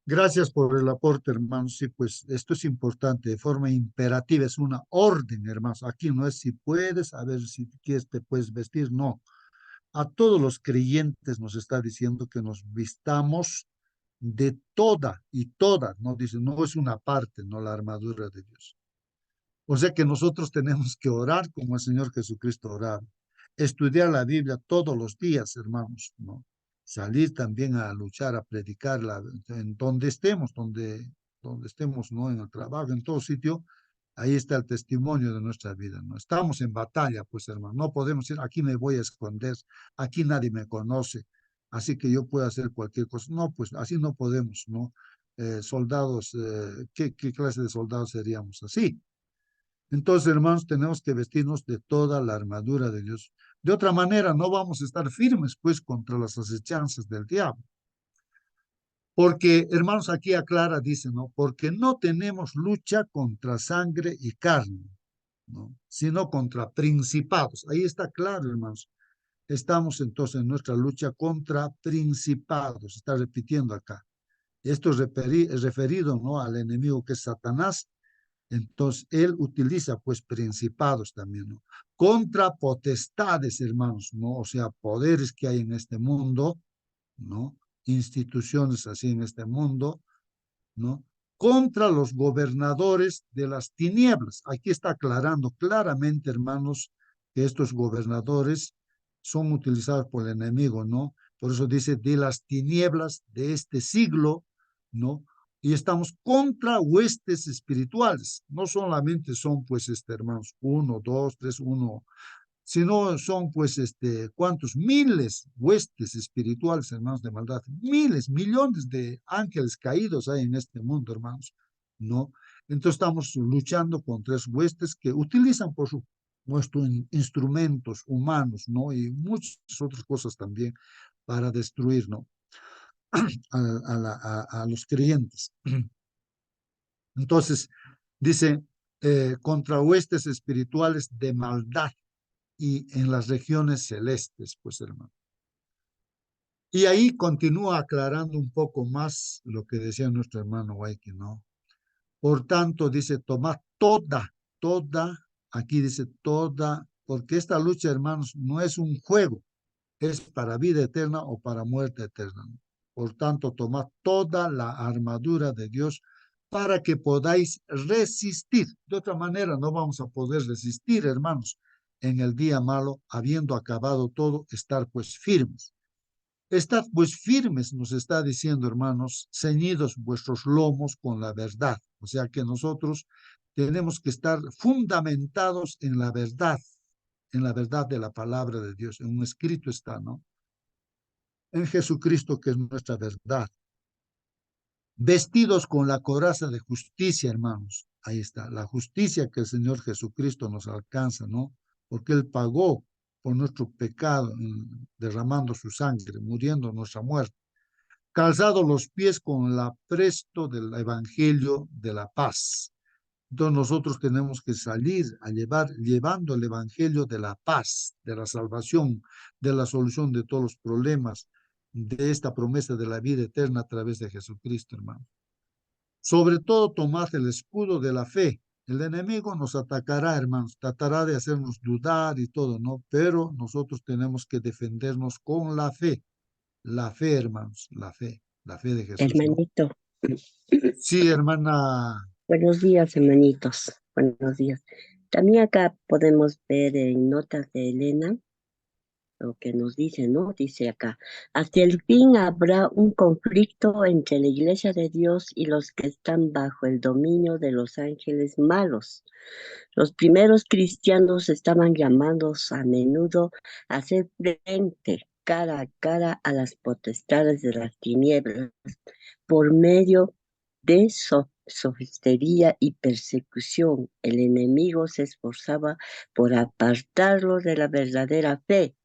Gracias por el aporte, hermanos. Sí, pues esto es importante, de forma imperativa, es una orden, hermanos. Aquí no es si puedes, a ver si quieres te puedes vestir, no. A todos los creyentes nos está diciendo que nos vistamos de toda y toda, no dice, no es una parte, no la armadura de Dios. O sea que nosotros tenemos que orar como el Señor Jesucristo oraba, estudiar la Biblia todos los días, hermanos, ¿no? Salir también a luchar, a predicar en donde estemos, donde estemos, ¿no? En el trabajo, en todo sitio, ahí está el testimonio de nuestra vida, ¿no? Estamos en batalla, pues, hermano, no podemos decir, aquí me voy a esconder, aquí nadie me conoce, así que yo puedo hacer cualquier cosa. No, pues así no podemos, ¿no? Soldados, ¿qué clase de soldados seríamos así? Entonces, hermanos, tenemos que vestirnos de toda la armadura de Dios. De otra manera, no vamos a estar firmes, pues, contra las acechanzas del diablo. Porque, hermanos, aquí aclara, dice, ¿no? Porque no tenemos lucha contra sangre y carne, ¿no? Sino contra principados. Ahí está claro, hermanos. Estamos entonces en nuestra lucha contra principados. Está repitiendo acá. Esto es referido, ¿no? Al enemigo que es Satanás. Entonces, él utiliza pues principados también, ¿no? Contra potestades, hermanos, ¿no? O sea, poderes que hay en este mundo, ¿no? Instituciones así en este mundo, ¿no? Contra los gobernadores de las tinieblas. Aquí está aclarando claramente, hermanos, que estos gobernadores son utilizados por el enemigo, ¿no? Por eso dice de las tinieblas de este siglo, ¿no? Y estamos contra huestes espirituales. No solamente son, pues, hermanos, 1, 2, 3, 1, sino son, pues, ¿cuántos? Miles huestes espirituales, hermanos, de maldad. Miles, millones de ángeles caídos hay en este mundo, hermanos, ¿no? Entonces estamos luchando contra esos huestes que utilizan, por supuesto, instrumentos humanos, ¿no? Y muchas otras cosas también para destruir, ¿no? A los creyentes. Entonces, dice, contra huestes espirituales de maldad y en las regiones celestes, pues, hermano. Y ahí continúa aclarando un poco más lo que decía nuestro hermano Waiki, ¿no? Por tanto, dice, tomad toda, aquí dice toda, porque esta lucha, hermanos, no es un juego, es para vida eterna o para muerte eterna. Por tanto, tomad toda la armadura de Dios para que podáis resistir. De otra manera, no vamos a poder resistir, hermanos, en el día malo, habiendo acabado todo, estar pues firmes. Estad pues firmes, nos está diciendo, hermanos, ceñidos vuestros lomos con la verdad. O sea que nosotros tenemos que estar fundamentados en la verdad de la palabra de Dios. En un escrito está, ¿no? En Jesucristo, que es nuestra verdad. Vestidos con la coraza de justicia, hermanos. Ahí está, la justicia que el Señor Jesucristo nos alcanza, ¿no? Porque Él pagó por nuestro pecado, derramando su sangre, muriendo nuestra muerte. Calzados los pies con el apresto del evangelio de la paz. Entonces nosotros tenemos que salir a llevando el evangelio de la paz, de la salvación, de la solución de todos los problemas, de esta promesa de la vida eterna a través de Jesucristo, hermano. Sobre todo, tomad el escudo de la fe. El enemigo nos atacará, hermanos, tratará de hacernos dudar y todo, ¿no? Pero nosotros tenemos que defendernos con la fe, hermanos, la fe de Jesús, ¿no? Hermanito, Sí, hermana. buenos días, hermanitos, buenos días. También acá podemos ver en notas de Elena lo que nos dice, ¿no? Dice acá, hasta el fin habrá un conflicto entre la iglesia de Dios y los que están bajo el dominio de los ángeles malos. Los primeros cristianos estaban llamados a menudo a hacer frente cara a cara a las potestades de las tinieblas por medio de sofistería y persecución. El enemigo se esforzaba por apartarlos de la verdadera fe.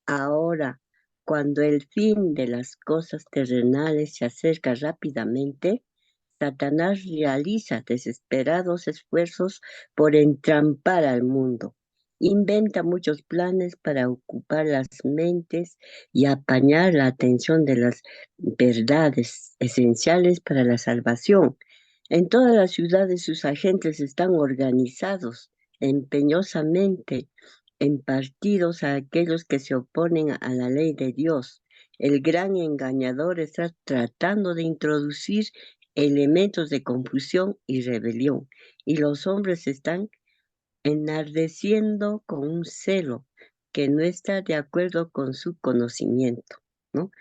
Ahora, cuando el fin de las cosas terrenales se acerca rápidamente, Satanás realiza desesperados esfuerzos por entrampar al mundo. Inventa muchos planes para ocupar las mentes y apañar la atención de las verdades esenciales para la salvación. En todas las ciudades sus agentes están organizados empeñosamente en partidos a aquellos que se oponen a la ley de Dios. El gran engañador está tratando de introducir elementos de confusión y rebelión, y los hombres están enardeciendo con un celo que no está de acuerdo con su conocimiento, ¿no?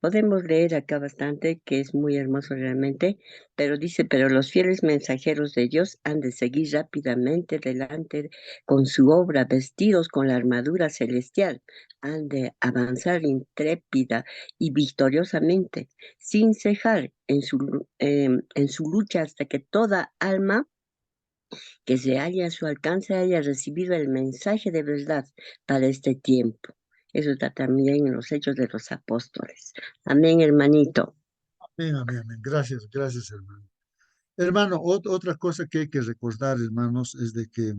Podemos leer acá bastante, que es muy hermoso realmente, pero dice, pero los fieles mensajeros de Dios han de seguir rápidamente delante con su obra, vestidos con la armadura celestial, han de avanzar intrépida y victoriosamente, sin cejar en su lucha hasta que toda alma que se halla a su alcance haya recibido el mensaje de verdad para este tiempo. Eso está también en los Hechos de los Apóstoles. Amén, hermanito. Amén, amén, amén. Gracias, gracias, hermano. Hermano, otra cosa que hay que recordar, hermanos, es de que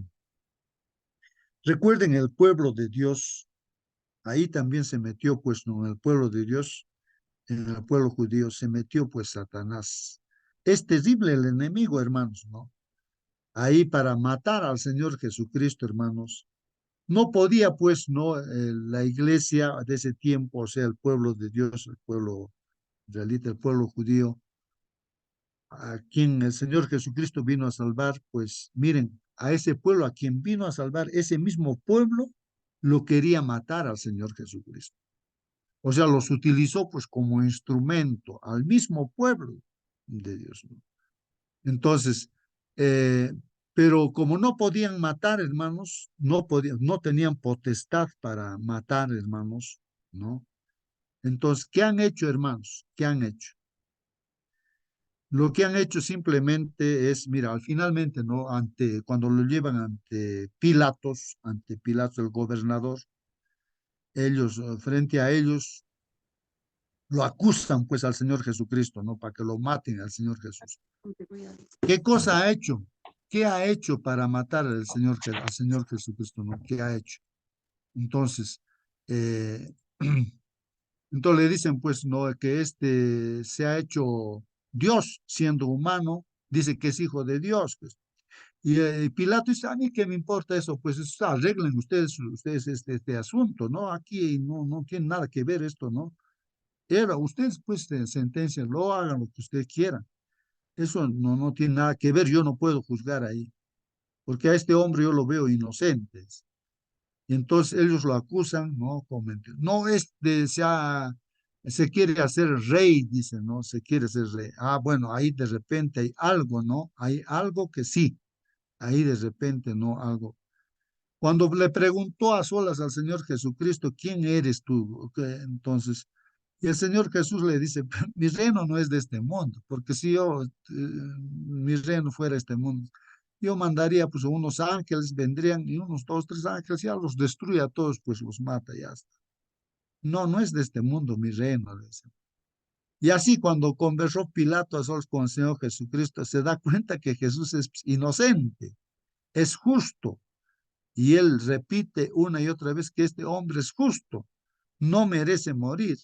recuerden el pueblo de Dios, ahí también se metió, pues, no, en el pueblo de Dios, en el pueblo judío, se metió, pues, Satanás. Es terrible el enemigo, hermanos, ¿no? Ahí para matar al Señor Jesucristo, hermanos. No podía, pues, no, la iglesia de ese tiempo, o sea, el pueblo de Dios, el pueblo israelita, el pueblo judío, a quien el Señor Jesucristo vino a salvar, pues miren, a ese pueblo a quien vino a salvar, ese mismo pueblo lo quería matar al Señor Jesucristo. O sea, los utilizó pues como instrumento al mismo pueblo de Dios, ¿no? Entonces, eh, pero como no podían matar, hermanos, no tenían potestad para matar, hermanos, ¿no? Entonces, ¿qué han hecho, hermanos? ¿Qué han hecho? Lo que han hecho simplemente es, mira, finalmente, ¿no? Cuando lo llevan ante Pilatos el gobernador, ellos, frente a ellos, lo acusan pues al Señor Jesucristo, ¿no? Para que lo maten al Señor Jesús. ¿Qué cosa ha hecho? ¿Qué ha hecho para matar al Señor Jesucristo, ¿no? ¿Qué ha hecho? Entonces, eh, entonces le dicen pues, ¿no? Que este se ha hecho Dios siendo humano, dice que es hijo de Dios, pues. Y Pilato dice, a mí qué me importa eso, pues arreglen ustedes este asunto, ¿no? Aquí no tiene nada que ver esto, ¿no? Ustedes pues sentencian, lo hagan lo que ustedes quieran. Eso no tiene nada que ver, yo no puedo juzgar ahí, porque a este hombre yo lo veo inocente. Y entonces ellos lo acusan, ¿no? No, se quiere hacer rey, dicen, ¿no? Se quiere hacer rey. Ah, bueno, ahí de repente hay algo, ¿no? Hay algo que sí, ahí de repente, ¿no? Algo. Cuando le preguntó a solas al Señor Jesucristo, ¿quién eres tú? Entonces, y el Señor Jesús le dice, mi reino no es de este mundo, porque si mi reino fuera este mundo, yo mandaría pues unos ángeles, vendrían y unos 2, 3 ángeles, ya los destruye a todos, pues los mata y ya está. No es de este mundo mi reino, le dice. Y así cuando conversó Pilato a solos con el Señor Jesucristo, se da cuenta que Jesús es inocente, es justo. Y él repite una y otra vez que este hombre es justo, no merece morir.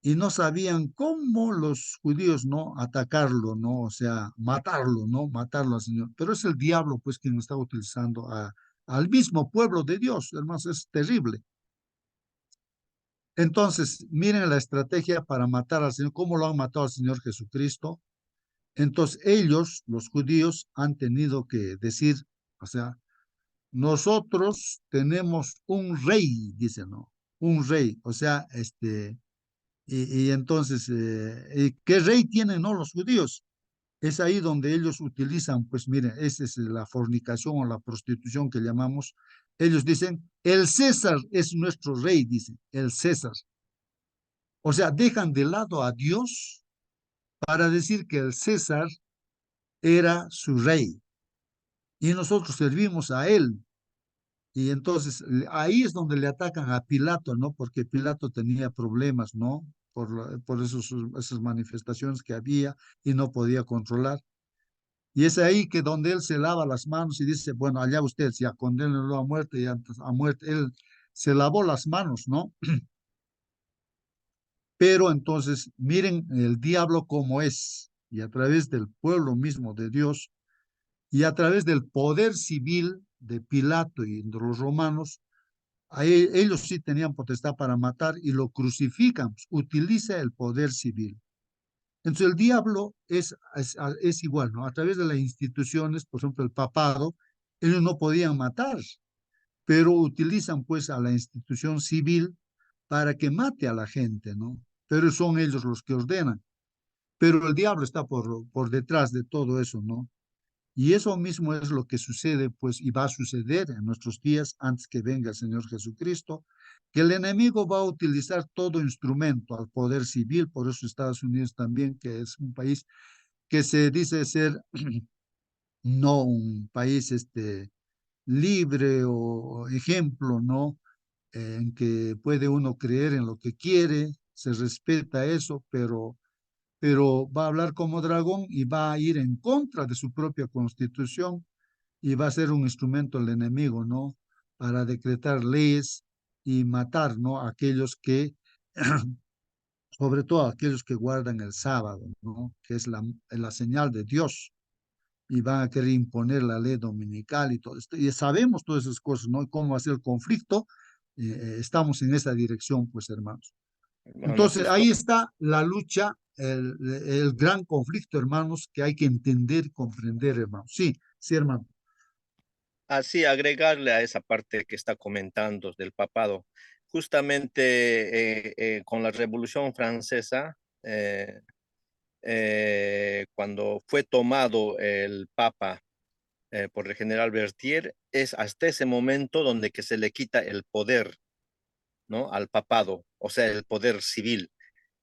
Y no sabían cómo los judíos no atacarlo, ¿no? O sea, matarlo, ¿no? Matarlo al Señor. Pero es el diablo, pues, quien está utilizando al mismo pueblo de Dios, hermanos, es terrible. Entonces, miren la estrategia para matar al Señor, cómo lo han matado al Señor Jesucristo. Entonces, ellos, los judíos, han tenido que decir, o sea, nosotros tenemos un rey, dicen, ¿no? Un rey, o sea, y entonces, ¿qué rey tienen, no, los judíos? Es ahí donde ellos utilizan, pues miren, esa es la fornicación o la prostitución que llamamos. Ellos dicen, el César es nuestro rey, dicen, el César. O sea, dejan de lado a Dios para decir que el César era su rey y nosotros servimos a él. Y entonces ahí es donde le atacan a Pilato, ¿no? Porque Pilato tenía problemas, ¿no? Por esas manifestaciones que había y no podía controlar. Y es ahí que donde él se lava las manos y dice, bueno, allá ustedes ya condénenlo a muerte, ya a muerte. Él se lavó las manos, ¿no? Pero entonces, miren el diablo como es, y a través del pueblo mismo de Dios, y a través del poder civil de Pilato y de los romanos, ellos sí tenían potestad para matar y lo crucifican, pues, utiliza el poder civil. Entonces el diablo es igual, ¿no? A través de las instituciones, por ejemplo, el papado, ellos no podían matar, pero utilizan pues a la institución civil para que mate a la gente, ¿no? Pero son ellos los que ordenan. Pero el diablo está por detrás de todo eso, ¿no? Y eso mismo es lo que sucede, pues, y va a suceder en nuestros días antes que venga el Señor Jesucristo, que el enemigo va a utilizar todo instrumento al poder civil, por eso Estados Unidos también, que es un país que se dice ser no un país libre o ejemplo, ¿no? En que puede uno creer en lo que quiere, se respeta eso, pero va a hablar como dragón y va a ir en contra de su propia constitución y va a ser un instrumento del enemigo, ¿no? Para decretar leyes y matar, ¿no? A aquellos que, sobre todo a aquellos que guardan el sábado, ¿no? Que es la señal de Dios. Y van a querer imponer la ley dominical y todo esto. Y sabemos todas esas cosas, ¿no? Y cómo hacer el conflicto. Estamos en esa dirección, pues, hermanos. Hermano, Entonces, justo. ahí está la lucha el gran conflicto, hermanos, que hay que entender y comprender, hermanos. Sí, sí, hermano. Así, agregarle a esa parte que está comentando del papado, justamente con la Revolución Francesa, cuando fue tomado el Papa por el general Berthier, es hasta ese momento donde que se le quita el poder, ¿no? Al papado, o sea, el poder civil.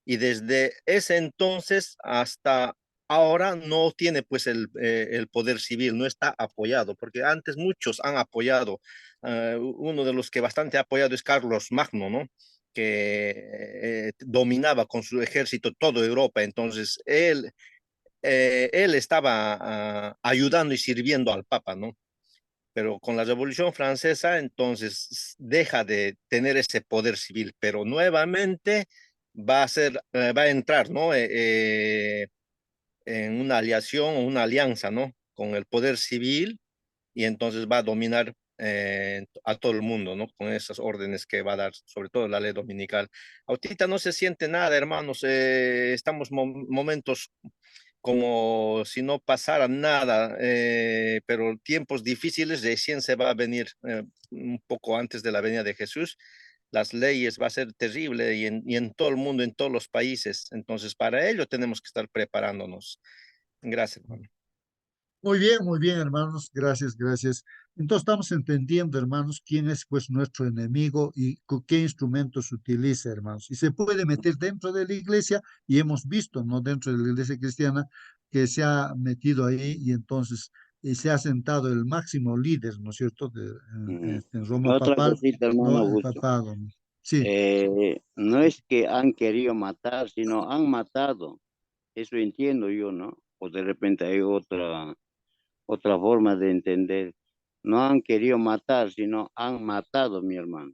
Y desde ese entonces hasta ahora no tiene pues el poder civil, no está apoyado, porque antes muchos han apoyado. Uno de los que bastante ha apoyado es Carlos Magno, ¿no? Que dominaba con su ejército toda Europa, entonces él estaba ayudando y sirviendo al Papa, ¿no? Pero con la Revolución Francesa, entonces deja de tener ese poder civil, pero nuevamente va a entrar, ¿no? En una aliación o una alianza, ¿no? Con el poder civil y entonces va a dominar a todo el mundo, ¿no? Con esas órdenes que va a dar, sobre todo la ley dominical. Ahorita no se siente nada, hermanos. Estamos momentos como si no pasara nada, pero tiempos difíciles recién se va a venir un poco antes de la venida de Jesús. Las leyes va a ser terrible y en todo el mundo, en todos los países. Entonces, para ello tenemos que estar preparándonos. Gracias, hermano. Muy bien, hermanos. Gracias, gracias. Entonces estamos entendiendo, hermanos, quién es pues nuestro enemigo y qué instrumentos utiliza, hermanos. Y se puede meter dentro de la iglesia y hemos visto, ¿no? Dentro de la iglesia cristiana que se ha metido ahí y entonces se ha sentado el máximo líder, ¿no es cierto? En Roma Otra papal, cosita, hermano ¿no? El Augusto. papado, ¿no? Sí, No es que han querido matar, sino han matado. Eso entiendo yo, ¿no? O de repente hay otra forma de entender. No han querido matar, sino han matado, mi hermano.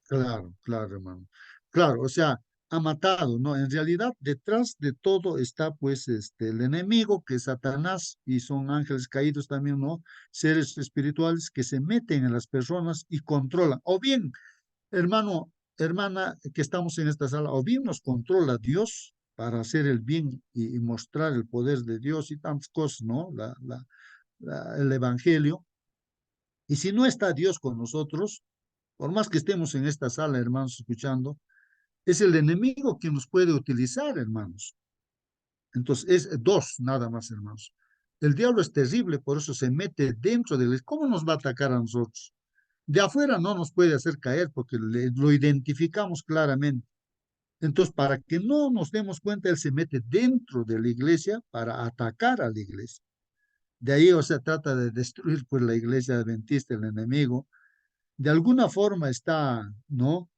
claro, claro, hermano. Claro, o sea, ha matado, ¿no? En realidad, detrás de todo está, pues, el enemigo, que es Satanás, y son ángeles caídos también, ¿no? Seres espirituales que se meten en las personas y controlan. O bien, hermano, hermana, que estamos en esta sala, o bien nos controla Dios para hacer el bien y mostrar el poder de Dios y tantas cosas, ¿no? El evangelio. Y si no está Dios con nosotros, por más que estemos en esta sala, hermanos, escuchando, es el enemigo que nos puede utilizar, hermanos. Entonces, es dos nada más, hermanos. El diablo es terrible, por eso se mete dentro de él. ¿Cómo nos va a atacar a nosotros? De afuera no nos puede hacer caer porque lo identificamos claramente. Entonces, para que no nos demos cuenta, él se mete dentro de la iglesia para atacar a la iglesia. De ahí, o sea, trata de destruir pues la iglesia adventista, el enemigo. De alguna forma está, ¿no?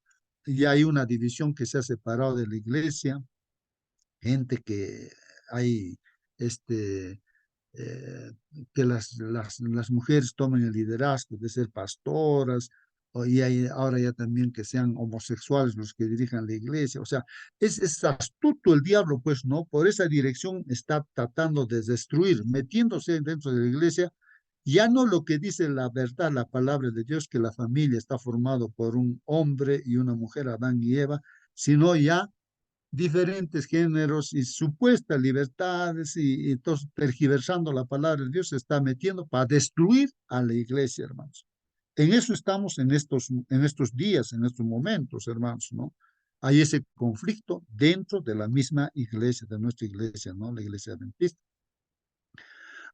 Ya hay una división que se ha separado de la iglesia, gente que hay, este, eh, que las mujeres tomen el liderazgo de ser pastoras, y hay ahora ya también que sean homosexuales los que dirijan la iglesia. O sea, es astuto el diablo, pues, ¿no? Por esa dirección está tratando de destruir, metiéndose dentro de la iglesia. Ya no lo que dice la verdad, la palabra de Dios, que la familia está formado por un hombre y una mujer, Adán y Eva, sino ya diferentes géneros y supuestas libertades y entonces tergiversando la palabra de Dios se está metiendo para destruir a la iglesia, hermanos. En eso estamos en estos días, en estos momentos, hermanos, ¿no? Hay ese conflicto dentro de la misma iglesia, de nuestra iglesia, ¿no? La iglesia adventista.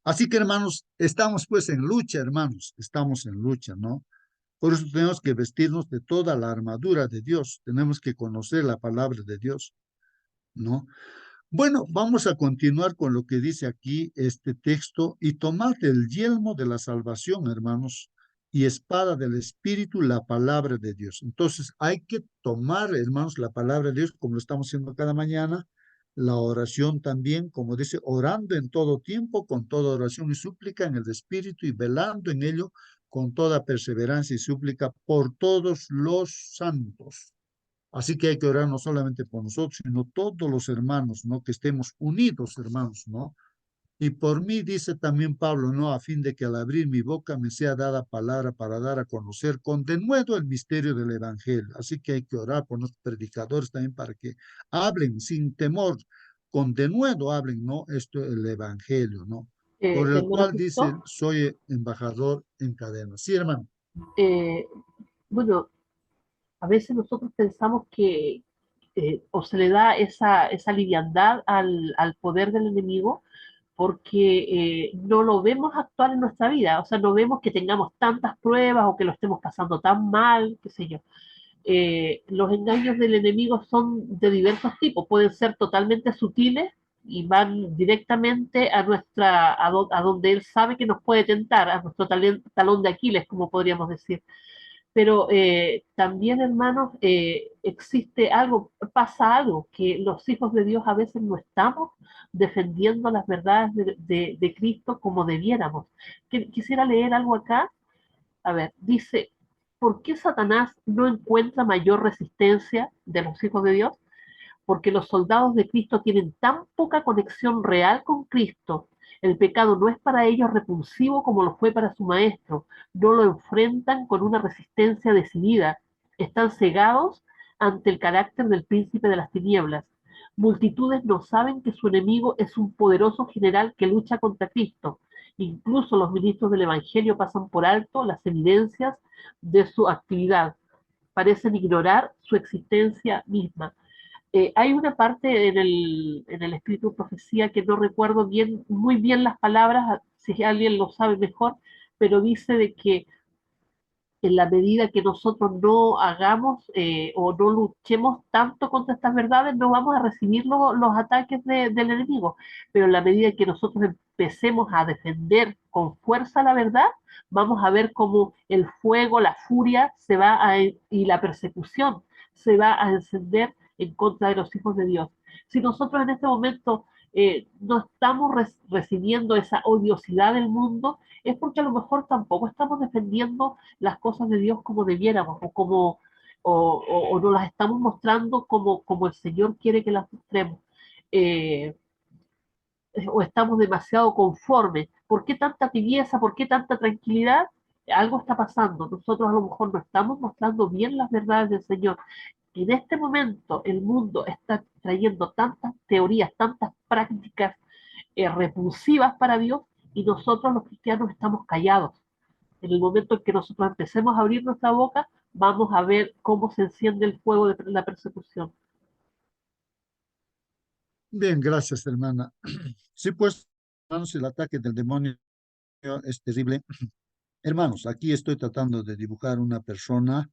Así que, hermanos, estamos pues en lucha, hermanos, estamos en lucha, ¿no? Por eso tenemos que vestirnos de toda la armadura de Dios, tenemos que conocer la palabra de Dios, ¿no? Bueno, vamos a continuar con lo que dice aquí este texto y tomad el yelmo de la salvación, hermanos, y espada del Espíritu, la palabra de Dios. Entonces, hay que tomar, hermanos, la palabra de Dios, como lo estamos haciendo cada mañana, la oración también, como dice, orando en todo tiempo, con toda oración y súplica en el Espíritu y velando en ello con toda perseverancia y súplica por todos los santos. Así que hay que orar no solamente por nosotros, sino todos los hermanos, ¿no? Que estemos unidos, hermanos, ¿no? Y por mí, dice también Pablo, ¿no? A fin de que al abrir mi boca me sea dada palabra para dar a conocer con denuedo el misterio del Evangelio. Así que hay que orar por los predicadores también para que hablen sin temor, con denuedo hablen, ¿no? Esto es el Evangelio, ¿no? Por el Hermano cual dice, Cristo, soy embajador en cadena. Sí, hermano. eh, bueno, a veces nosotros pensamos que o se le da esa liviandad al poder del enemigo porque no lo vemos actuar en nuestra vida, o sea, no vemos que tengamos tantas pruebas o que lo estemos pasando tan mal, qué sé yo. Los engaños del enemigo son de diversos tipos, pueden ser totalmente sutiles y van directamente a a donde él sabe que nos puede tentar, a nuestro talón de Aquiles, como podríamos decir. Pero también, hermanos, existe algo, pasa algo, que los hijos de Dios a veces no estamos defendiendo las verdades de Cristo como debiéramos. Quisiera leer algo acá. A ver, dice, ¿por qué Satanás no encuentra mayor resistencia de los hijos de Dios? Porque los soldados de Cristo tienen tan poca conexión real con Cristo. El pecado no es para ellos repulsivo como lo fue para su maestro. No lo enfrentan con una resistencia decidida. Están cegados ante el carácter del príncipe de las tinieblas. Multitudes no saben que su enemigo es un poderoso general que lucha contra Cristo. Incluso los ministros del Evangelio pasan por alto las evidencias de su actividad. Parecen ignorar su existencia misma. Hay una parte en el espíritu de profecía que no recuerdo bien, muy bien las palabras, si alguien lo sabe mejor, pero dice de que en la medida que nosotros no hagamos o no luchemos tanto contra estas verdades, no vamos a recibir los ataques del enemigo. Pero en la medida que nosotros empecemos a defender con fuerza la verdad, vamos a ver cómo el fuego, la furia y la persecución se va a encender en contra de los hijos de Dios. Si nosotros en este momento no estamos recibiendo esa odiosidad del mundo, es porque a lo mejor tampoco estamos defendiendo las cosas de Dios como debiéramos o nos las estamos mostrando como el Señor quiere que las mostremos. Eh, o estamos demasiado conformes. ¿Por qué tanta tibieza? ¿Por qué tanta tranquilidad? Algo está pasando. Nosotros a lo mejor no estamos mostrando bien las verdades del Señor. En este momento el mundo está trayendo tantas teorías, tantas prácticas repulsivas para Dios y nosotros los cristianos estamos callados. En el momento en que nosotros empecemos a abrir nuestra boca, vamos a ver cómo se enciende el fuego de la persecución. Bien, gracias, hermana. Sí, pues, hermanos, el ataque del demonio es terrible. Hermanos, aquí estoy tratando de dibujar una persona,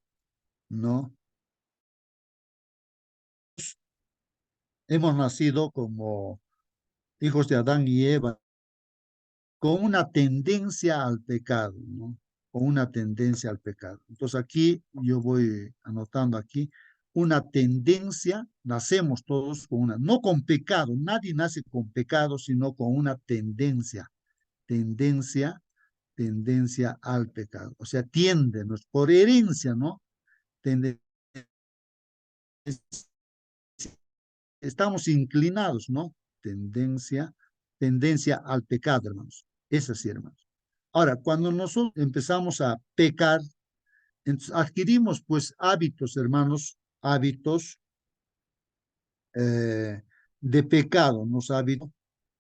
¿no? Hemos nacido como hijos de Adán y Eva con una tendencia al pecado, ¿no? Con una tendencia al pecado. Entonces aquí yo voy anotando aquí una tendencia, nacemos todos con una, no con pecado, nadie nace con pecado, sino con una tendencia, tendencia al pecado. O sea, tiende, ¿no? Por herencia, ¿no? Tende, estamos inclinados, ¿no? Tendencia al pecado, hermanos. Es así, hermanos. Ahora, cuando nosotros empezamos a pecar, entonces adquirimos pues hábitos, hermanos, hábitos de pecado, ¿no? Hábitos.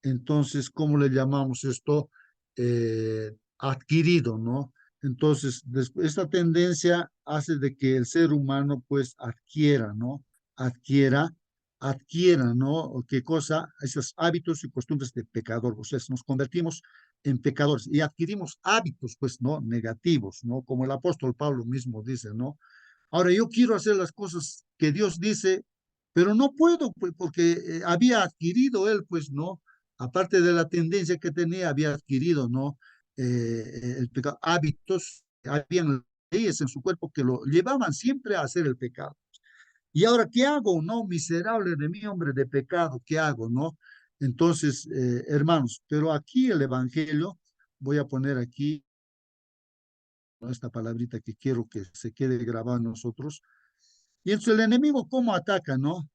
Entonces, ¿cómo le llamamos esto? Adquirido, ¿no? Entonces, esta tendencia hace de que el ser humano pues adquiera, ¿no? Adquiera, ¿no? ¿Qué cosa? Esos hábitos y costumbres de pecador. O sea, nos convertimos en pecadores y adquirimos hábitos, pues, ¿no? Negativos, ¿no? Como el apóstol Pablo mismo dice, ¿no? Ahora, yo quiero hacer las cosas que Dios dice, pero no puedo, pues, porque había adquirido él, pues, ¿no? Aparte de la tendencia que tenía, había adquirido, ¿no? El pecado, hábitos, habían leyes en su cuerpo que lo llevaban siempre a hacer el pecado. Y ahora, ¿qué hago? No, miserable de mí, hombre de pecado, ¿qué hago? ¿No? Entonces, hermanos, pero aquí el Evangelio, voy a poner aquí, ¿no? Esta palabrita que quiero que se quede grabada en nosotros. Y entonces el enemigo, ¿cómo ataca? ¿No?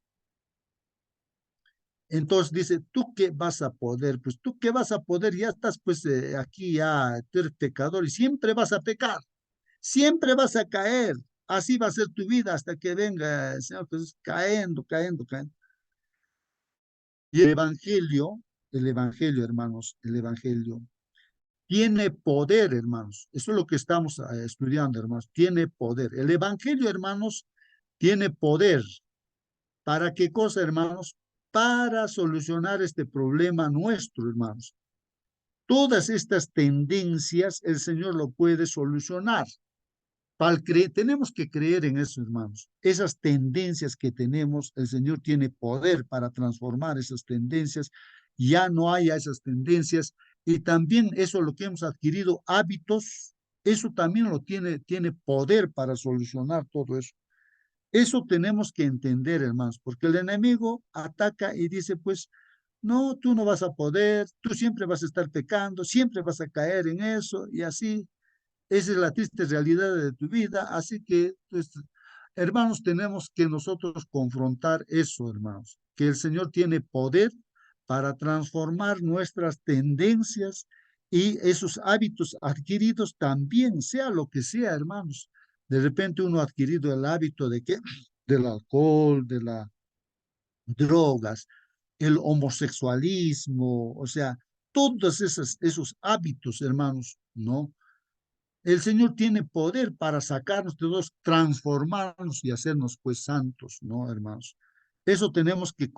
Entonces dice, ¿tú qué vas a poder? Pues tú qué vas a poder, ya estás pues aquí, ya tú eres pecador y siempre vas a pecar, siempre vas a caer. Así va a ser tu vida hasta que venga el Señor Jesús, cayendo, cayendo, cayendo. Y el Evangelio, hermanos, el Evangelio tiene poder, hermanos. Eso es lo que estamos estudiando, hermanos. Tiene poder. El Evangelio, hermanos, tiene poder. ¿Para qué cosa, hermanos? Para solucionar este problema nuestro, hermanos. Todas estas tendencias el Señor lo puede solucionar. Tenemos que creer en eso, hermanos. Esas tendencias que tenemos, el Señor tiene poder para transformar esas tendencias. Ya no haya esas tendencias. Y también eso, lo que hemos adquirido, hábitos, eso también tiene poder para solucionar todo eso. Eso tenemos que entender, hermanos, porque el enemigo ataca y dice, pues, no, tú no vas a poder, tú siempre vas a estar pecando, siempre vas a caer en eso y así. Esa es la triste realidad de tu vida. Así que, pues, hermanos, tenemos que nosotros confrontar eso, hermanos, que el Señor tiene poder para transformar nuestras tendencias y esos hábitos adquiridos también, sea lo que sea, hermanos. De repente uno ha adquirido el hábito de qué, del alcohol, de las drogas, el homosexualismo, o sea, todos esos hábitos, hermanos, ¿no? El Señor tiene poder para sacarnos de los, transformarnos y hacernos pues santos, ¿no, hermanos? Eso tenemos que,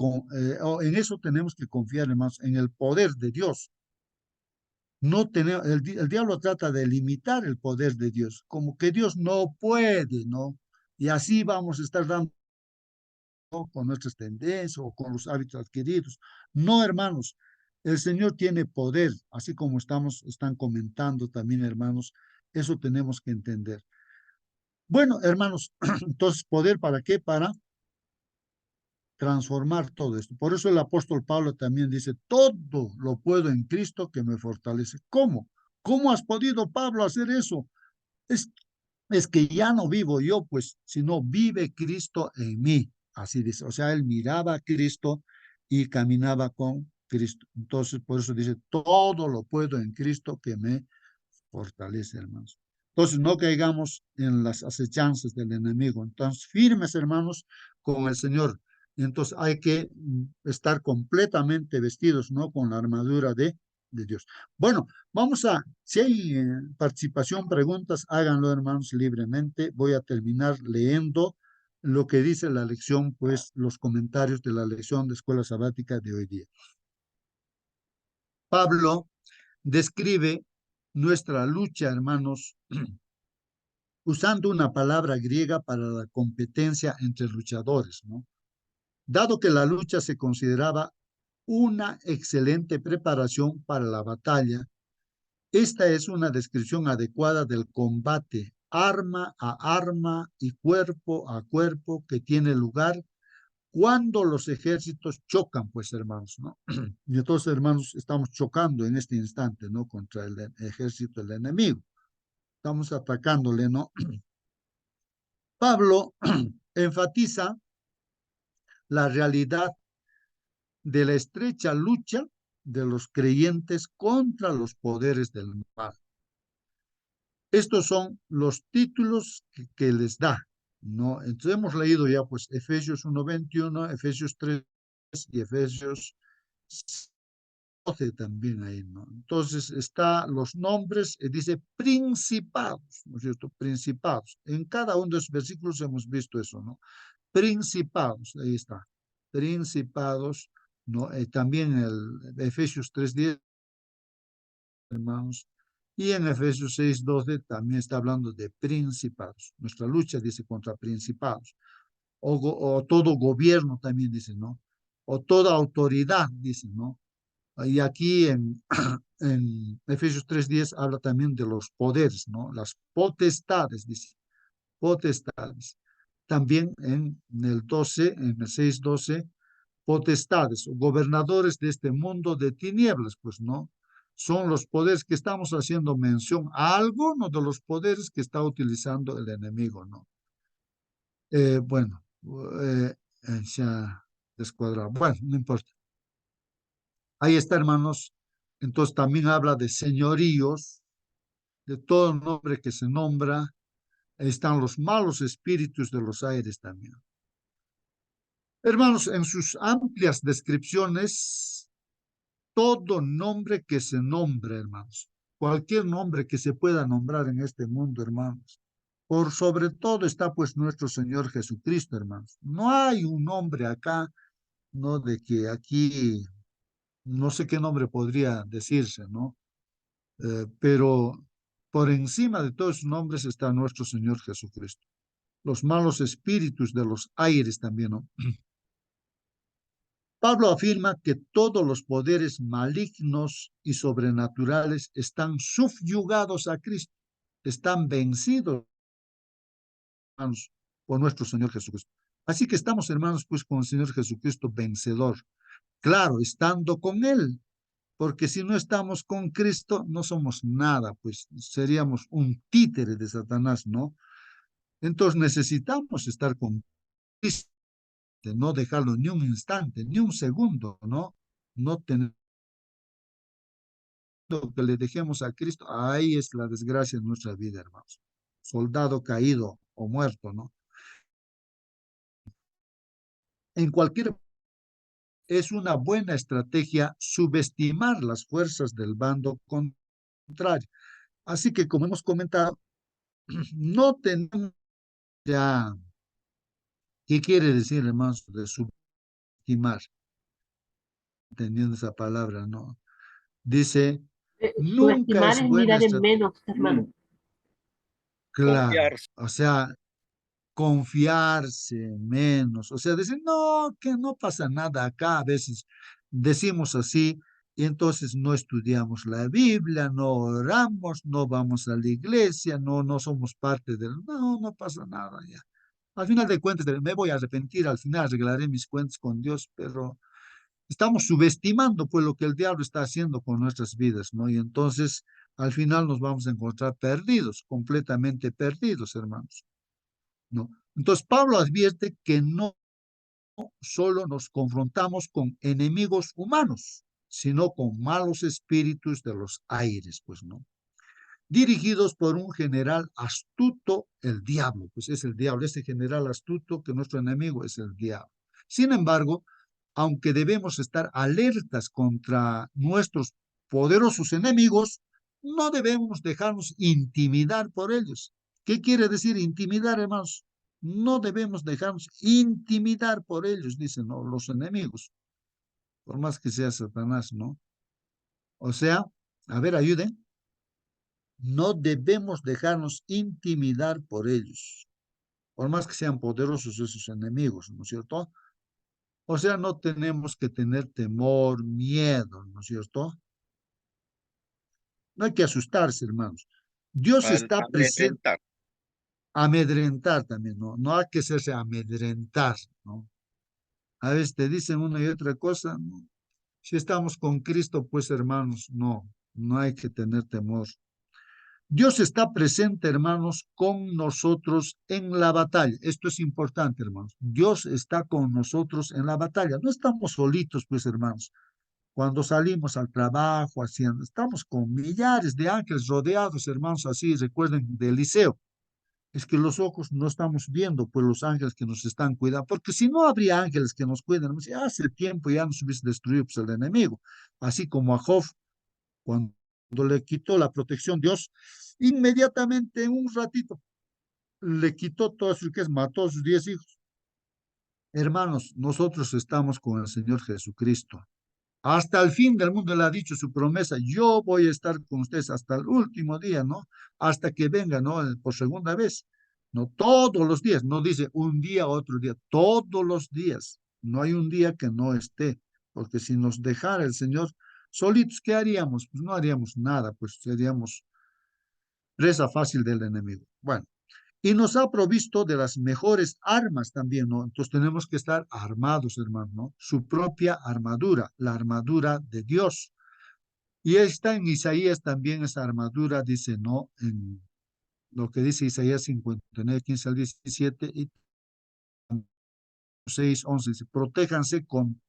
en eso tenemos que confiar, hermanos, en el poder de Dios. No tenemos, el diablo trata de limitar el poder de Dios, como que Dios no puede, ¿no? Y así vamos a estar dando con nuestras tendencias o con los hábitos adquiridos. No, hermanos, el Señor tiene poder, así como están comentando también, hermanos, eso tenemos que entender. Bueno, hermanos, entonces, ¿poder para qué? Para transformar todo esto. Por eso el apóstol Pablo también dice, todo lo puedo en Cristo que me fortalece. ¿Cómo? ¿Cómo has podido, Pablo, hacer eso? Es, es que ya no vivo yo, pues, sino vive Cristo en mí. Así dice. O sea, él miraba a Cristo y caminaba con Cristo. Entonces, por eso dice, todo lo puedo en Cristo que me fortalece, hermanos. Entonces, no caigamos en las acechanzas del enemigo. Entonces, firmes, hermanos, con el Señor. Entonces, hay que estar completamente vestidos, ¿no? Con la armadura de Dios. Bueno, vamos a, si hay participación, preguntas, háganlo, hermanos, libremente. Voy a terminar leyendo lo que dice la lección, pues, los comentarios de la lección de Escuela Sabática de hoy día. Pablo describe nuestra lucha, hermanos, usando una palabra griega para la competencia entre luchadores, ¿no? Dado que la lucha se consideraba una excelente preparación para la batalla, esta es una descripción adecuada del combate arma a arma y cuerpo a cuerpo que tiene lugar cuando los ejércitos chocan, pues, hermanos, ¿no? Y entonces, hermanos, estamos chocando en este instante, ¿no? Contra el ejército del enemigo. Estamos atacándole, ¿no? Pablo enfatiza la realidad de la estrecha lucha de los creyentes contra los poderes del mal. Estos son los títulos que les da, ¿no? Entonces hemos leído ya, pues, Efesios 1:21, Efesios 3 y Efesios 12 también ahí, ¿no? Entonces está los nombres, dice principados, ¿no es cierto? Principados. En cada uno de esos versículos hemos visto eso, ¿no? Principados, ahí está. Principados, ¿no? También el Efesios 3:10, hermanos. Y en Efesios 6:12 también está hablando de principados. Nuestra lucha dice contra principados. O todo gobierno también dice, ¿no? O toda autoridad, dice, ¿no? Y aquí en Efesios 3:10 habla también de los poderes, ¿no? Las potestades, dice, potestades. También en el 12, en el 6:12, potestades, gobernadores de este mundo de tinieblas, pues, ¿no? Son los poderes que estamos haciendo mención a algunos de los poderes que está utilizando el enemigo, ¿no? Bueno, se ha descuadrado. Bueno, no importa. Ahí está, hermanos. Entonces también habla de señoríos, de todo nombre que se nombra. Ahí están los malos espíritus de los aires también. Hermanos, en sus amplias descripciones, todo nombre que se nombre, hermanos, cualquier nombre que se pueda nombrar en este mundo, hermanos, por sobre todo está pues nuestro Señor Jesucristo, hermanos. No hay un nombre acá, no de que aquí, no sé qué nombre podría decirse, ¿no? Pero por encima de todos sus nombres está nuestro Señor Jesucristo. Los malos espíritus de los aires también, ¿no? Pablo afirma que todos los poderes malignos y sobrenaturales están subyugados a Cristo, están vencidos, hermanos, por nuestro Señor Jesucristo. Así que estamos, hermanos, pues con el Señor Jesucristo vencedor. Claro, estando con Él, porque si no estamos con Cristo, no somos nada, pues seríamos un títere de Satanás, ¿no? Entonces necesitamos estar con Cristo, no dejarlo ni un instante, ni un segundo, ¿no? No tener que le dejemos a Cristo, ahí es la desgracia en nuestra vida, hermanos. Soldado caído o muerto, ¿no? En cualquier es una buena estrategia subestimar las fuerzas del bando contrario. Así que, como hemos comentado, no tenemos ya, ¿qué quiere decir, hermanos, de subestimar? Entendiendo esa palabra, ¿no? Dice, nunca Subestimar es es buena mirar en estrategia. menos, hermano. Claro, Confiar. o sea, confiarse menos, o sea, decir, no, que no pasa nada acá, a veces decimos así, y entonces no estudiamos la Biblia, no oramos, no vamos a la iglesia, no somos parte del, no pasa nada ya. Al final de cuentas, me voy a arrepentir, al final arreglaré mis cuentas con Dios, pero estamos subestimando pues lo que el diablo está haciendo con nuestras vidas, ¿no? Y entonces al final nos vamos a encontrar perdidos, completamente perdidos, hermanos, ¿no? Entonces Pablo advierte que no solo nos confrontamos con enemigos humanos, sino con malos espíritus de los aires, pues, ¿no? Dirigidos por un general astuto, el diablo, pues es el diablo, ese general astuto que nuestro enemigo es el diablo. Sin embargo, aunque debemos estar alertas contra nuestros poderosos enemigos, no debemos dejarnos intimidar por ellos. ¿Qué quiere decir intimidar, hermanos? No debemos dejarnos intimidar por ellos, dicen, ¿no? Los enemigos, por más que sea Satanás, ¿no? O sea, a ver, ayuden. No debemos dejarnos intimidar por ellos, por más que sean poderosos esos enemigos, ¿no es cierto? O sea, no tenemos que tener temor, miedo, ¿no es cierto? No hay que asustarse, hermanos. Dios está presente, Amedrentar. amedrentar también, ¿no? No hay que hacerse amedrentar, ¿no? A veces te dicen una y otra cosa, ¿no? Si estamos con Cristo, pues hermanos, no hay que tener temor. Dios está presente, hermanos, con nosotros en la batalla. Esto es importante, hermanos. Dios está con nosotros en la batalla. No estamos solitos, pues, hermanos. Cuando salimos al trabajo, haciendo, estamos con millares de ángeles rodeados, hermanos, así, recuerden, de Eliseo. Es que los ojos no estamos viendo, pues, los ángeles que nos están cuidando, porque si no habría ángeles que nos cuiden, hace tiempo ya nos hubiese destruido pues, el enemigo. Así como a Job, cuando le quitó la protección Dios, inmediatamente en un ratito le quitó todo su riqueza, mató a sus 10 hijos. Hermanos, nosotros estamos con el Señor Jesucristo. Hasta el fin del mundo Él ha dicho su promesa, yo voy a estar con ustedes hasta el último día, ¿no? Hasta que venga, ¿no? Por segunda vez. No todos los días, no dice un día, otro día, todos los días. No hay un día que no esté, porque si nos dejara el Señor solitos, ¿qué haríamos? Pues no haríamos nada, pues seríamos presa fácil del enemigo. Bueno, y nos ha provisto de las mejores armas también, ¿no? Entonces tenemos que estar armados, hermano, ¿no? Su propia armadura, la armadura de Dios. Y está en Isaías también esa armadura, dice, ¿no? En lo que dice Isaías 59, 15 al 17 y 6, 11, dice, protéjanse con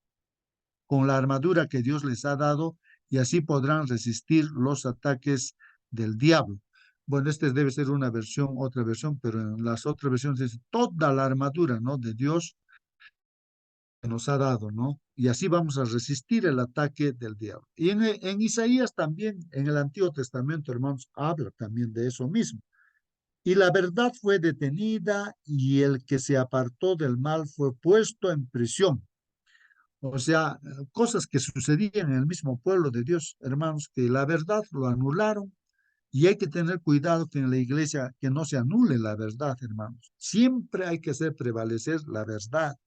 con la armadura que Dios les ha dado, y así podrán resistir los ataques del diablo. Bueno, este debe ser una versión, otra versión, pero en las otras versiones dice toda la armadura, ¿no?, de Dios que nos ha dado, ¿no? Y así vamos a resistir el ataque del diablo. Y en Isaías también, en el Antiguo Testamento, hermanos, habla también de eso mismo. Y la verdad fue detenida y el que se apartó del mal fue puesto en prisión. O sea, cosas que sucedían en el mismo pueblo de Dios, hermanos, que la verdad lo anularon, y hay que tener cuidado que en la iglesia que no se anule la verdad, hermanos. Siempre hay que hacer prevalecer la verdad,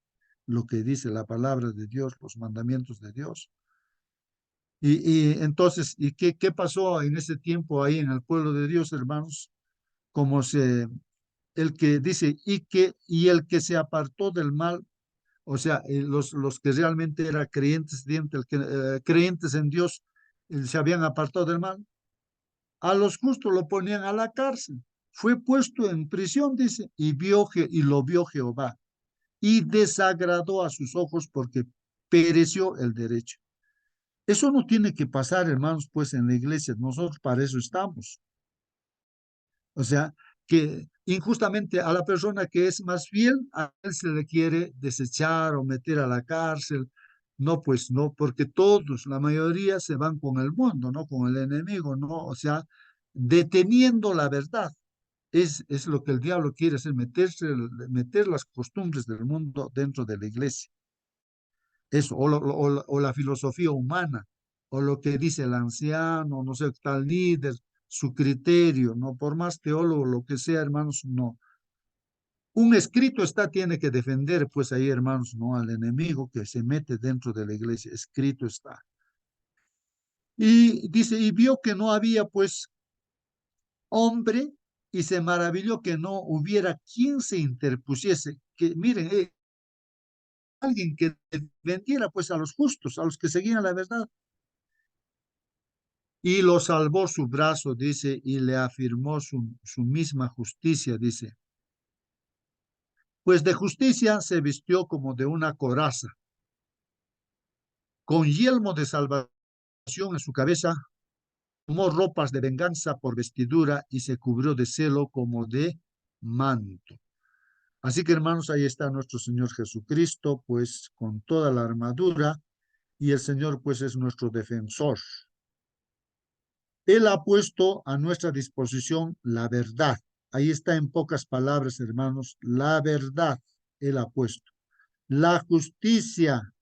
lo que dice la palabra de Dios, los mandamientos de Dios. Y entonces, ¿y qué pasó en ese tiempo ahí en el pueblo de Dios, hermanos? Como el que dice, y el que se apartó del mal, o sea, los que realmente eran creyentes en Dios, se habían apartado del mal, a los justos lo ponían a la cárcel. Fue puesto en prisión, dice, y lo vio Jehová, y desagradó a sus ojos porque pereció el derecho. Eso no tiene que pasar, hermanos, pues en la iglesia. Nosotros para eso estamos. O sea, que injustamente a la persona que es más fiel, a él se le quiere desechar o meter a la cárcel. No, pues no, porque todos, la mayoría se van con el mundo, ¿no? Con el enemigo, ¿no? O sea, deteniendo la verdad. Es lo que el diablo quiere hacer, meter las costumbres del mundo dentro de la iglesia. Eso, o la filosofía humana, o lo que dice el anciano, no sé, tal líder, su criterio, no, por más teólogo, lo que sea, hermanos, no. Un escrito tiene que defender, pues ahí, hermanos, no al enemigo que se mete dentro de la iglesia, escrito está. Y dice, y vio que no había, pues, hombre, y se maravilló que no hubiera quien se interpusiese, que miren, alguien que defendiera, pues, a los justos, a los que seguían la verdad. Y lo salvó su brazo, dice, y le afirmó su misma justicia, dice. Pues de justicia se vistió como de una coraza, con yelmo de salvación en su cabeza, tomó ropas de venganza por vestidura y se cubrió de celo como de manto. Así que, hermanos, ahí está nuestro Señor Jesucristo, pues con toda la armadura, y el Señor, pues, es nuestro defensor. Él ha puesto a nuestra disposición la verdad. Ahí está en pocas palabras, hermanos, la verdad Él ha puesto. La justicia,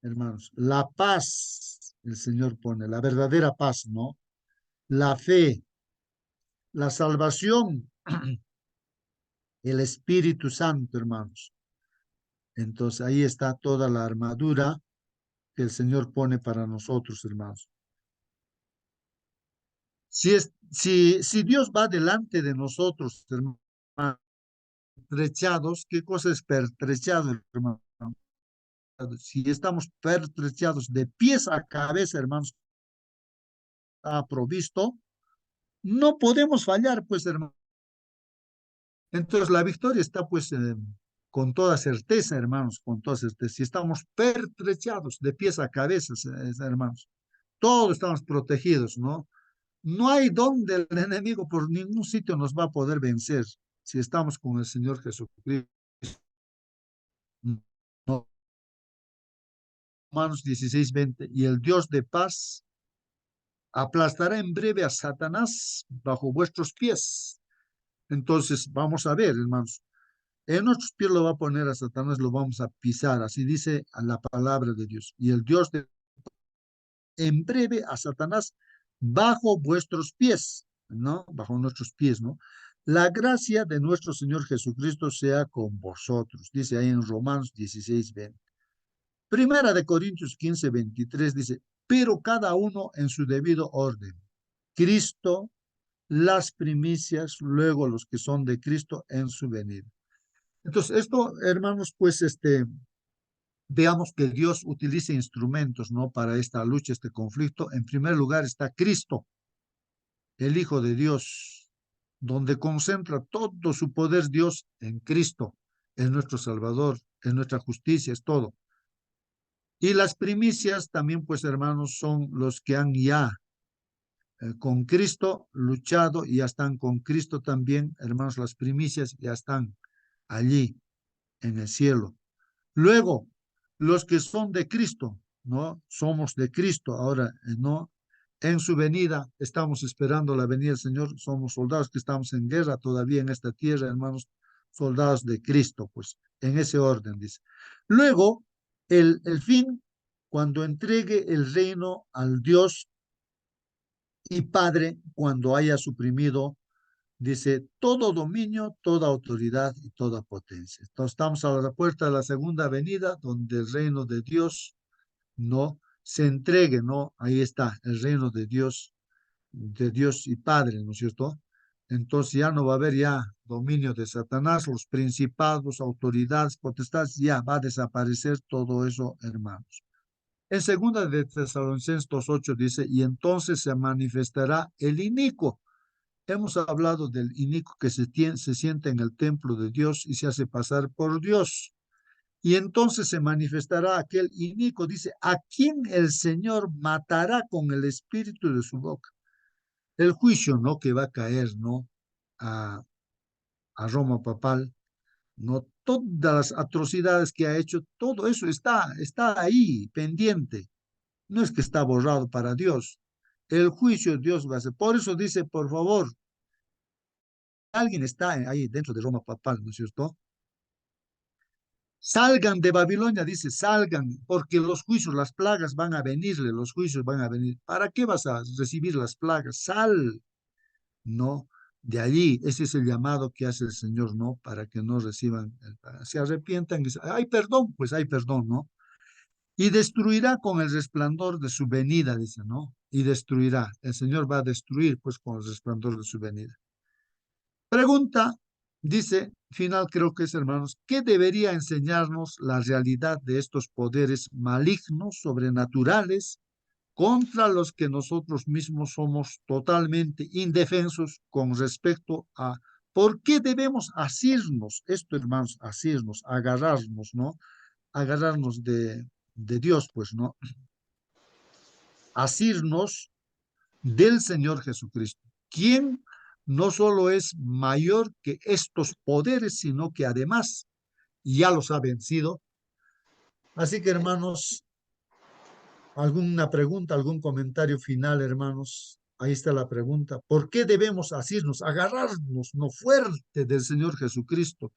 hermanos, la paz, el Señor pone, la verdadera paz, ¿no? La fe, la salvación, el Espíritu Santo, hermanos. Entonces ahí está toda la armadura que el Señor pone para nosotros, hermanos. Si Dios va delante de nosotros, hermanos, pertrechados, ¿qué cosa es pertrechado, hermano? Si estamos pertrechados de pies a cabeza, hermanos, está provisto, no podemos fallar, pues, hermano. Entonces la victoria está, pues, con toda certeza, hermanos, con toda certeza. Si estamos pertrechados de pies a cabeza, hermanos, todos estamos protegidos, ¿no? No hay donde el enemigo por ningún sitio nos va a poder vencer si estamos con el Señor Jesucristo. No. Romanos 16:20, y el Dios de paz aplastará en breve a Satanás bajo vuestros pies. Entonces, vamos a ver, hermanos, en nuestros pies lo va a poner a Satanás, lo vamos a pisar, así dice a la palabra de Dios. Y el Dios de en breve a Satanás bajo vuestros pies, ¿no? Bajo nuestros pies, ¿no? La gracia de nuestro Señor Jesucristo sea con vosotros, dice ahí en Romanos 16:20. Primera de Corintios 15:23 dice, pero cada uno en su debido orden. Cristo, las primicias, luego los que son de Cristo en su venida. Entonces, esto, hermanos, pues, veamos que Dios utiliza instrumentos, ¿no? Para esta lucha, este conflicto. En primer lugar está Cristo, el Hijo de Dios, donde concentra todo su poder Dios en Cristo, es nuestro Salvador, es nuestra justicia, es todo. Y las primicias también, pues hermanos, son los que han ya con Cristo luchado y ya están con Cristo también, hermanos, las primicias ya están allí en el cielo. Luego, los que son de Cristo, ¿no? Somos de Cristo ahora, ¿no? En su venida, estamos esperando la venida del Señor, somos soldados que estamos en guerra todavía en esta tierra, hermanos, soldados de Cristo, pues, en ese orden, dice. Luego, el fin, cuando entregue el reino al Dios y Padre, cuando haya suprimido, dice, todo dominio, toda autoridad y toda potencia. Entonces estamos a la puerta de la segunda venida, donde el reino de Dios no se entregue, ¿no? Ahí está, el reino de Dios y Padre, ¿no es cierto? Entonces ya no va a haber ya dominio de Satanás, los principados, autoridades, potestades, ya va a desaparecer todo eso, hermanos. En segunda de Tesalonicenses 2:8 dice, y entonces se manifestará el inicuo. Hemos hablado del inicuo que se sienta en el templo de Dios y se hace pasar por Dios. Y entonces se manifestará aquel inicuo, dice, a quien el Señor matará con el espíritu de su boca. El juicio, ¿no? Que va a caer, ¿no? A Roma papal, ¿no? Todas las atrocidades que ha hecho, todo eso está ahí, pendiente. No es que está borrado para Dios. El juicio de Dios va a ser. Por eso dice, por favor, alguien está ahí dentro de Roma papal, ¿no es cierto? Salgan de Babilonia, dice, salgan, porque los juicios, las plagas van a venirle, los juicios van a venir. ¿Para qué vas a recibir las plagas? Sal, ¿no? De allí, ese es el llamado que hace el Señor, ¿no? Para que no reciban, se arrepientan, hay perdón, pues hay perdón, ¿no? Y destruirá con el resplandor de su venida, dice, ¿no? Y destruirá, el Señor va a destruir, pues, con el resplandor de su venida. Pregunta, dice, final creo que es, hermanos, ¿qué debería enseñarnos la realidad de estos poderes malignos, sobrenaturales, contra los que nosotros mismos somos totalmente indefensos con respecto a por qué debemos asirnos, esto, hermanos, asirnos, agarrarnos, ¿no? Agarrarnos de Dios, pues, ¿no? Asirnos del Señor Jesucristo, quien no solo es mayor que estos poderes, sino que además ya los ha vencido. Así que, hermanos, alguna pregunta, algún comentario final, hermanos. Ahí está la pregunta. ¿Por qué debemos asirnos, agarrarnos no fuerte del Señor Jesucristo,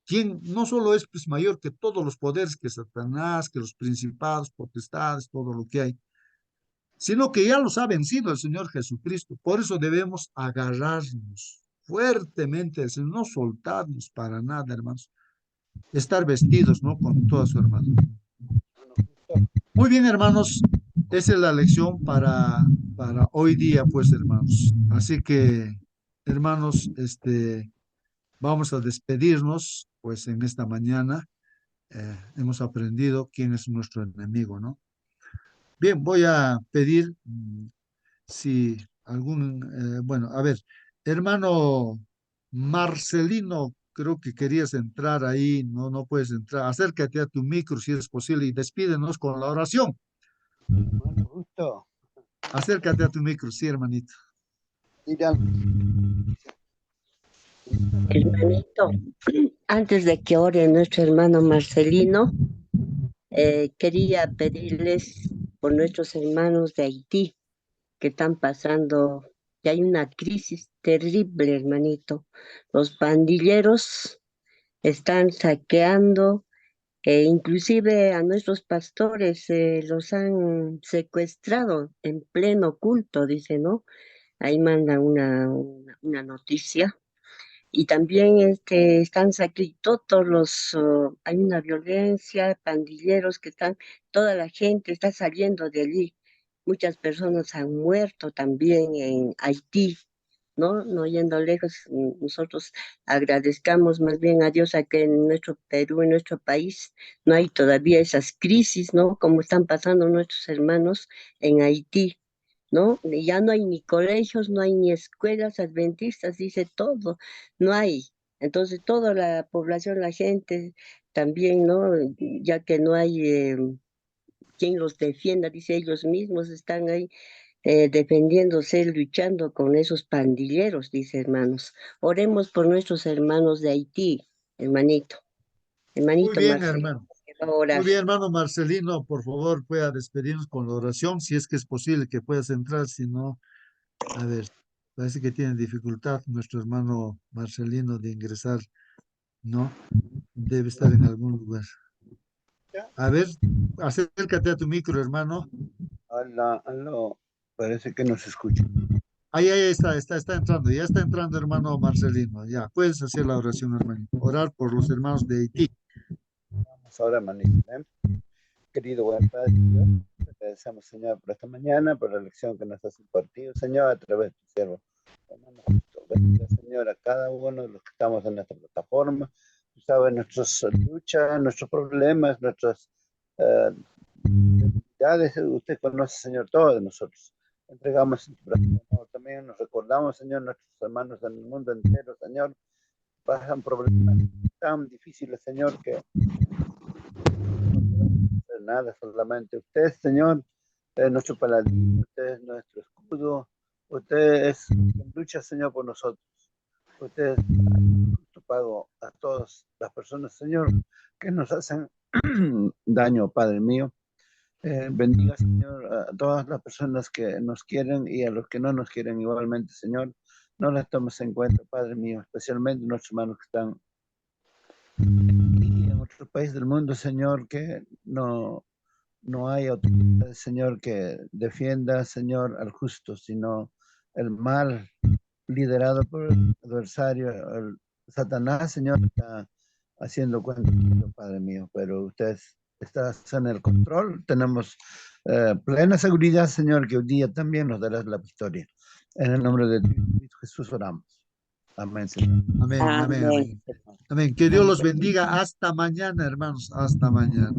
quien no solo es pues, mayor que todos los poderes que Satanás, que los principados, potestades, todo lo que hay, sino que ya los ha vencido el Señor Jesucristo? Por eso debemos agarrarnos fuertemente, no soltarnos para nada, hermanos. Estar vestidos, ¿no? Con toda su armadura. Muy bien, hermanos. Esa es la lección para hoy día, pues, hermanos. Así que, hermanos, vamos a despedirnos, pues, en esta mañana. Hemos aprendido quién es nuestro enemigo, ¿no? Bien, voy a pedir si bueno, a ver, hermano Marcelino, creo que querías entrar ahí, no, no puedes entrar. Acércate a tu micro si es posible y despídenos con la oración. Bueno, justo. Acércate a tu micro, sí, hermanito. Hermanito, antes de que ore nuestro hermano Marcelino, quería pedirles por nuestros hermanos de Haití que están pasando, que hay una crisis terrible, hermanito. Los pandilleros están saqueando, inclusive a nuestros pastores los han secuestrado en pleno culto, dice, ¿no? Ahí mandan una noticia. Y también están aquí todos hay una violencia, pandilleros que están, toda la gente está saliendo de allí. Muchas personas han muerto también en Haití, ¿no? No yendo lejos, nosotros agradezcamos más bien a Dios a que en nuestro Perú, en nuestro país, no hay todavía esas crisis, ¿no? Como están pasando nuestros hermanos en Haití. ¿No? Ya no hay ni colegios, no hay ni escuelas adventistas, dice todo, no hay. Entonces, toda la población, la gente también, ¿no? Ya que no hay quien los defienda, dice, ellos mismos están ahí defendiéndose, luchando con esos pandilleros, dice, hermanos. Oremos por nuestros hermanos de Haití, hermanito. Muy Hermanito bien, Marcelino, hermano. que va a orar. Muy bien, hermano Marcelino, por favor, pueda despedirnos con la oración, si es que es posible que puedas entrar, si no, a ver, parece que tiene dificultad nuestro hermano Marcelino de ingresar, ¿no? Debe estar en algún lugar. A ver, acércate a tu micro, hermano. Hola, aló. Parece que nos escucha. Ahí está entrando, ya está entrando, hermano Marcelino. Ya, puedes hacer la oración, hermano. Orar por los hermanos de Haití. Vamos ahora, manito. Querido buen Padre Dios, te agradecemos, Señor, por esta mañana, por la lección que nos has impartido, Señor, a través de tu siervo. Hermano Justo, bendiga, Señor, a cada uno de los que estamos en esta plataforma. Tú sabes nuestras luchas, nuestros problemas, nuestras debilidades. Usted conoce, Señor, todo de nosotros. Entregamos en tu brazo, Señor. También nos recordamos, Señor, nuestros hermanos en el mundo entero, Señor, pasan problemas tan difíciles, Señor, que nada, solamente usted, Señor, es nuestro paladín, usted es nuestro escudo, usted es quien lucha, Señor, por nosotros. Usted es justo pago a todas las personas, Señor, que nos hacen daño, Padre mío. Bendiga, Señor, a todas las personas que nos quieren y a los que no nos quieren igualmente, Señor. No las tomes en cuenta, Padre mío, especialmente nuestros hermanos que están en otro país del mundo, Señor, que no hay autoridad, Señor, que defienda, Señor, al justo, sino el mal liderado por el adversario, el Satanás, Señor, está haciendo cuenta, Padre mío, pero usted está en el control. Tenemos plena seguridad, Señor, que hoy día también nos darás la victoria. En el nombre de Cristo Jesús oramos. Amén, Señor. Amén, amén, Amén. amén. Amén. Que Dios los bendiga. Hasta mañana, hermanos. Hasta mañana.